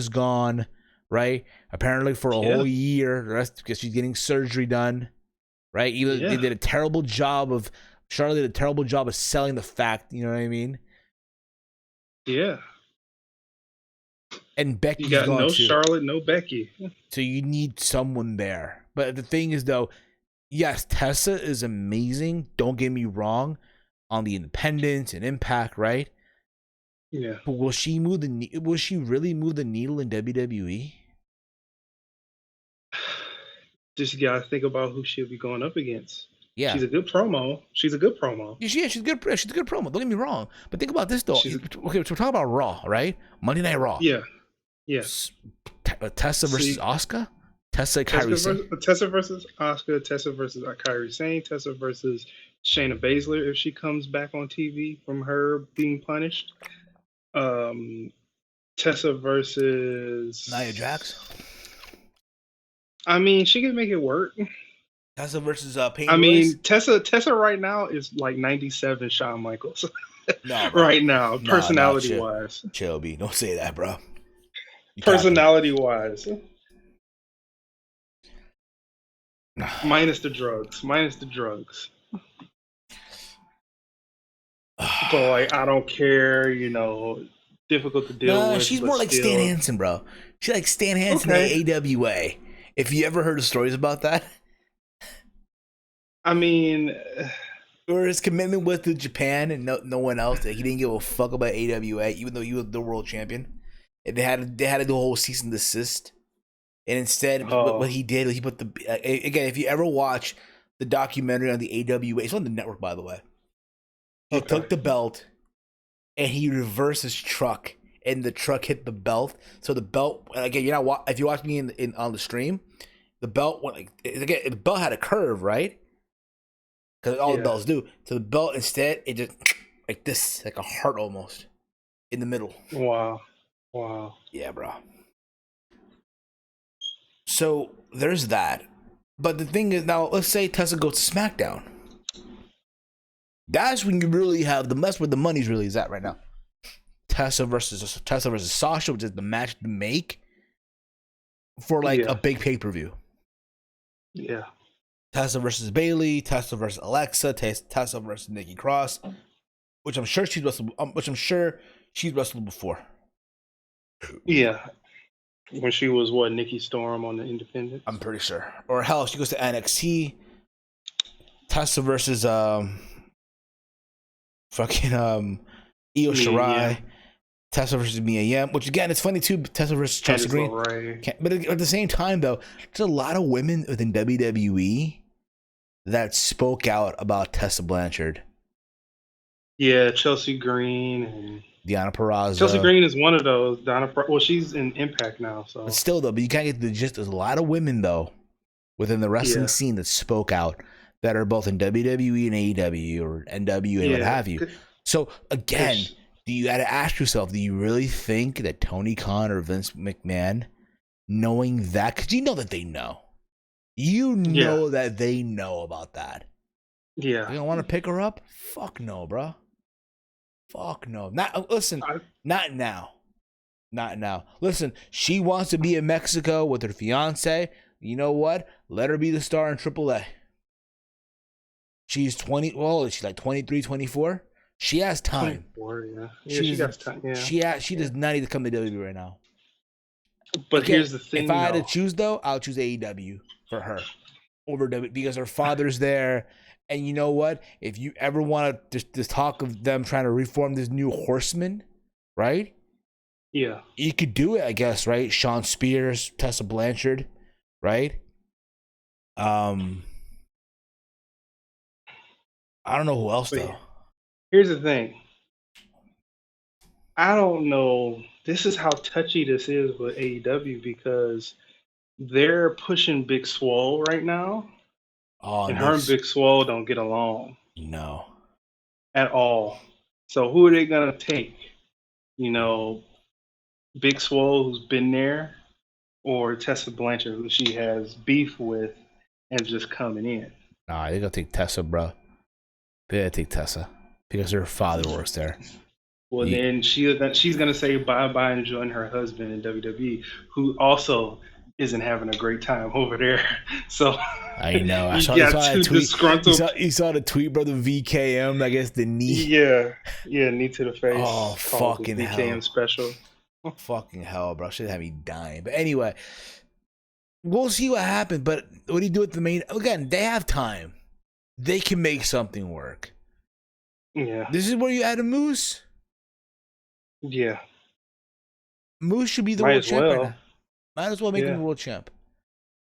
gone, right? Apparently for a whole year, because she's getting surgery done, right? They did a terrible job of Charlotte did a terrible job of selling the fact. You know what I mean? Yeah. And Becky's gone no too. Charlotte, no Becky. So you need someone there. But the thing is, though, yes, Tessa is amazing. Don't get me wrong, on the Independence and Impact, right? Yeah. But will she really move the needle in WWE? Just gotta think about who she'll be going up against. Yeah, she's a good promo. Yeah, she's a good promo. She's a good promo. Don't get me wrong. But think about this though. Okay, we're talking about Raw, right? Monday Night Raw. Yeah. Yes. Tessa versus Asuka. Tessa versus Asuka. Tessa versus Kairi Sane. Tessa versus Shayna Baszler if she comes back on TV from her being punished. Tessa versus Nia Jax. I mean, she can make it work. Tessa versus Peyton. I mean, Tessa right now is like 97 Shawn Michaels. No, right now, personality wise. Chill, B. Don't say that, bro. Personality wise. Minus the drugs. But like, I don't care, difficult to deal Nah, with, she's but more like Stan still. Hansen, bro. She's like Stan Hansen Okay. AAWA. If you ever heard of stories about that, I mean, or his commitment was to Japan and no one else. Like, he didn't give a fuck about AWA, even though he was the world champion. And they had to do a whole cease and desist. And instead, what oh, he did, he put the again. If you ever watch the documentary on the AWA, it's on the network, by the way. He okay. took the belt and he reversed his truck, and the truck hit the belt. So the belt, again, you're not if you watch me in on the stream, the belt went like, again, the belt had a curve, right? Because all the Yeah. belts do. So the belt instead, it just like this, like a heart almost in the middle. Wow. Wow. Yeah, bro. So there's that. But the thing is, now let's say Tessa goes to SmackDown. That's when you really have that's where the money's really is at right now. Tessa versus Sasha, which is the match to make for like Yeah. a big pay-per-view. Yeah. Tessa versus Bayley, Tessa versus Alexa, Tessa versus Nikki Cross, which I'm sure she's wrestled before. Yeah. When she was Nikki Storm on the Independent. I'm pretty sure. Or hell, she goes to NXT. Tessa versus fucking Io Shirai. Tessa versus Mia Yim, which again, it's funny too. Tessa versus Chelsea Green. But at the same time, though, there's a lot of women within WWE that spoke out about Tessa Blanchard. Yeah, Chelsea Green and Deonna Purrazzo. Chelsea Green is one of those. Well, she's in Impact now, so. But still, though, but you can't get the gist. There's a lot of women, though, within the wrestling scene that spoke out that are both in WWE and AEW or NWA, what have you. So, again, you got to ask yourself, do you really think that Tony Khan or Vince McMahon, knowing that, because you know that they know. You know that they know about that. Yeah. You don't want to pick her up? Fuck no, bro. Fuck no. Not now. Not now. Listen, she wants to be in Mexico with her fiance. You know what? Let her be the star in AAA. She's 20. Well, she's like 23, 24. She has time. 24, yeah. She got time. Yeah. She does not need to come to WWE right now. But again, here's the thing. If I had to choose, though, I'll choose AEW for her over WWE because her father's there. And you know what? If you ever want to just talk of them trying to reform this new Horseman, right? Yeah. You could do it, I guess, right? Sean Spears, Tessa Blanchard, right? I don't know who else, though. Here's the thing. I don't know. This is how touchy this is with AEW because they're pushing Big Swole right now. Oh, and her and Big Swole don't get along. No. At all. So who are they going to take? You know, Big Swole, who's been there, or Tessa Blanchard, who she has beef with and just coming in? Nah, they're going to take Tessa, bro. They're going to take Tessa because her father works there. Well, then she's going to say bye-bye and join her husband in WWE, who also isn't having a great time over there. So I know. I saw that tweet. You saw the tweet, brother. VKM, I guess the knee. Yeah, knee to the face. Oh, fucking VKM hell. VKM special. Fucking hell, bro. Should have me dying. But anyway, we'll see what happens. But what do you do with the main? Again, they have time. They can make something work. Yeah. This is where you add a Moose. Yeah. Moose should be the world champ right now. Might as well make him world champ.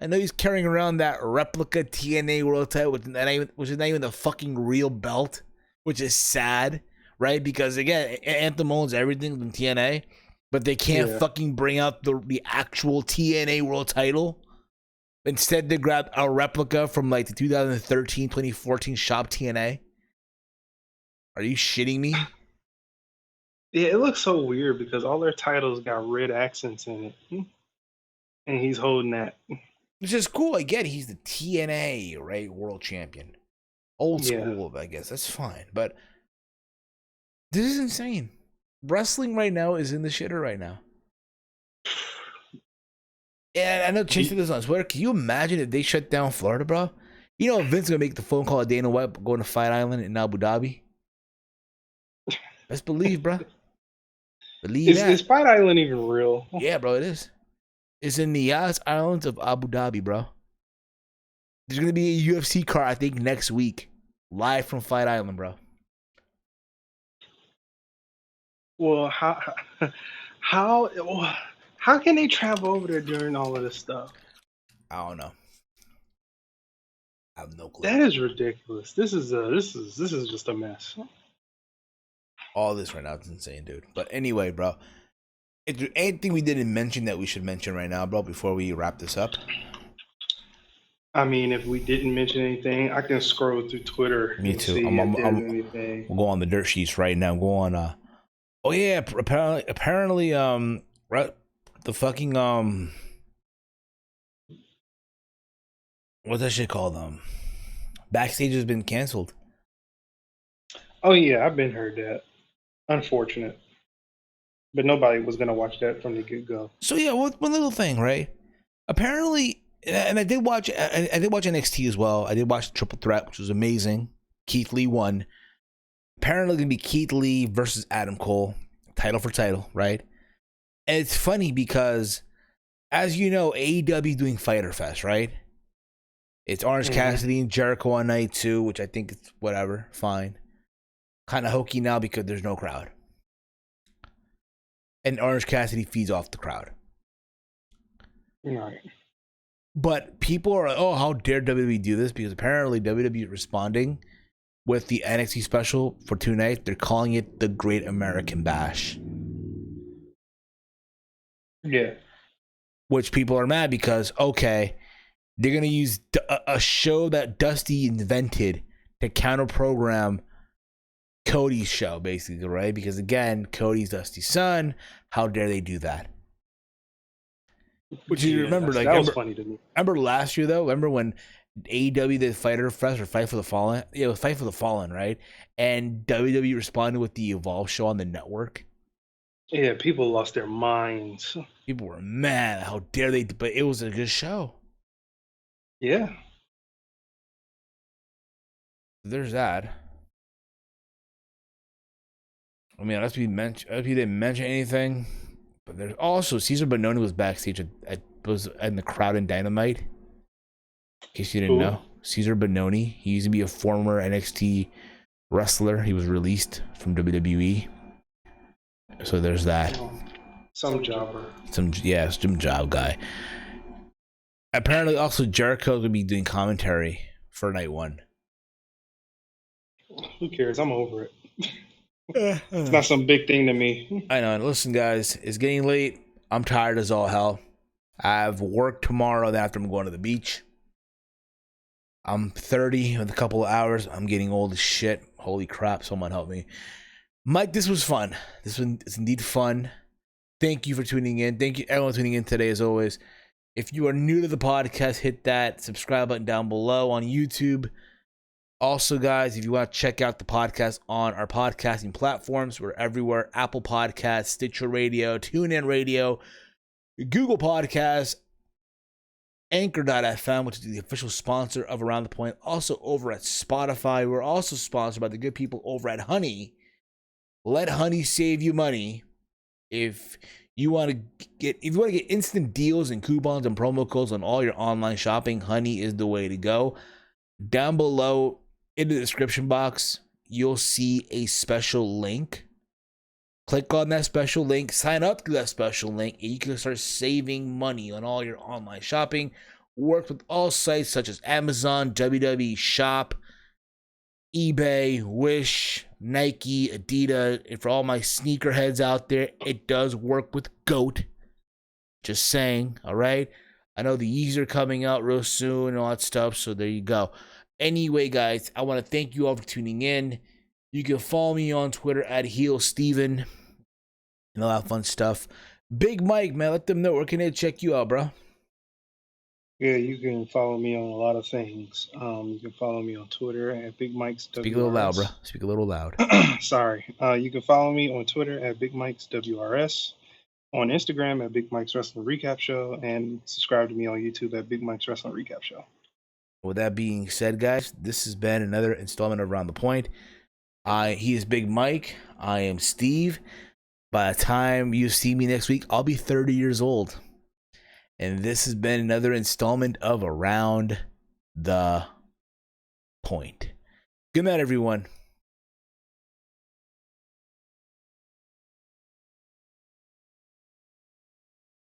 I know he's carrying around that replica TNA world title, which is not even the fucking real belt, which is sad, right? Because again, Anthem owns everything in TNA, but they can't fucking bring out the actual TNA world title. Instead, they grabbed a replica from like the 2013, 2014 Shop TNA. Are you shitting me? Yeah, it looks so weird because all their titles got red accents in it. And he's holding that. Which is cool. I get it. He's the TNA, right? World champion. Old school, I guess. That's fine. But this is insane. Wrestling right now is in the shitter right now. And I know Chase did this on Twitter. Can you imagine if they shut down Florida, bro? You know Vince going to make the phone call at Dana White going to Fight Island in Abu Dhabi? Best believe, bro. Believe Is that. Fight Island even real? Yeah, bro, it is. It's in the Yas Islands of Abu Dhabi, bro. There's gonna be a UFC card, I think, next week, live from Fight Island, bro. Well, how how can they travel over there during all of this stuff? I don't know. I have no clue. That is ridiculous. This is just a mess. All this right now is insane, dude. But anyway, bro, is there anything we didn't mention that we should mention right now, bro, before we wrap this up? I mean, if we didn't mention anything, I can scroll through Twitter Me and too. see if there's anything. We'll go on the dirt sheets right now. Go on. Oh yeah. Apparently. Right. The fucking What's that shit called? Backstage has been canceled. Oh yeah, I've been heard that. Unfortunate, but nobody was gonna watch that from the get go. So yeah, one little thing, right? Apparently, and I did watch. I did watch NXT as well. I did watch the Triple Threat, which was amazing. Keith Lee won. Apparently, gonna be Keith Lee versus Adam Cole, title for title, right? And it's funny because, as you know, AEW doing Fyter Fest, right? It's Orange Cassidy and Jericho on night 2, which I think it's whatever, fine. Kind of hokey now because there's no crowd. And Orange Cassidy feeds off the crowd. Right. But people are like, oh, how dare WWE do this? Because apparently WWE is responding with the NXT special for 2 nights. They're calling it the Great American Bash. Yeah. Which people are mad because, okay, they're going to use a show that Dusty invented to counter-program Cody's show, basically, right? Because, again, Cody's Dusty's son. How dare they do that? Which you remember, like, that was funny to me. Remember last year, though? Remember when AEW did Fyter Fest or Fight for the Fallen? Yeah, it was Fight for the Fallen, right? And WWE responded with the Evolve show on the network. Yeah, people lost their minds. People were mad. How dare they? But it was a good show. Yeah. There's that. I mean, unless we didn't mention anything, but there's also Cesar Bononi was backstage was in the crowd in Dynamite. In case you didn't know, Cesar Bononi. He used to be a former NXT wrestler. He was released from WWE. So there's that. Some jobber. Some job guy. Apparently, also Jericho will be doing commentary for night 1. Who cares? I'm over it. It's not some big thing to me. I know. And listen, guys, it's getting late. I'm tired as all hell. I have work tomorrow. Then after I'm going to the beach. I'm 30 with a couple of hours. I'm getting old as shit. Holy crap! Someone help me. Mike, this was fun. This was indeed fun. Thank you for tuning in. Thank you everyone tuning in today as always. If you are new to the podcast, hit that subscribe button down below on YouTube. Also, guys, if you want to check out the podcast on our podcasting platforms, we're everywhere. Apple Podcasts, Stitcher Radio, TuneIn Radio, Google Podcasts, Anchor.fm, which is the official sponsor of Around the Point. Also over at Spotify. We're also sponsored by the good people over at Honey. Let Honey save you money. If you want to get instant deals and coupons and promo codes on all your online shopping, Honey is the way to go. Down below in the description box, you'll see a special link. Click on that special link, sign up to that special link, and you can start saving money on all your online shopping. Work with all sites such as Amazon, WWE Shop, eBay, Wish, Nike, Adidas, and for all my sneakerheads out there, it does work with GOAT. Just saying, all right? I know the Yeezys are coming out real soon and all that stuff, so there you go. Anyway, guys, I want to thank you all for tuning in. You can follow me on Twitter at HeelSteven and all that fun stuff. Big Mike, man, let them know where can they check you out, bro? Yeah, you can follow me on a lot of things. You can follow me on Twitter at Big Mike's WRS. Speak a little loud, bro. Speak a little loud. Sorry. You can follow me on Twitter at Big Mike's WRS, on Instagram at Big Mike's Wrestling Recap Show, and subscribe to me on YouTube at Big Mike's Wrestling Recap Show. With that being said, guys, this has been another installment of Around the Point. He is Big Mike. I am Steve. By the time you see me next week, I'll be 30 years old. And this has been another installment of Around the Point. Good night, everyone.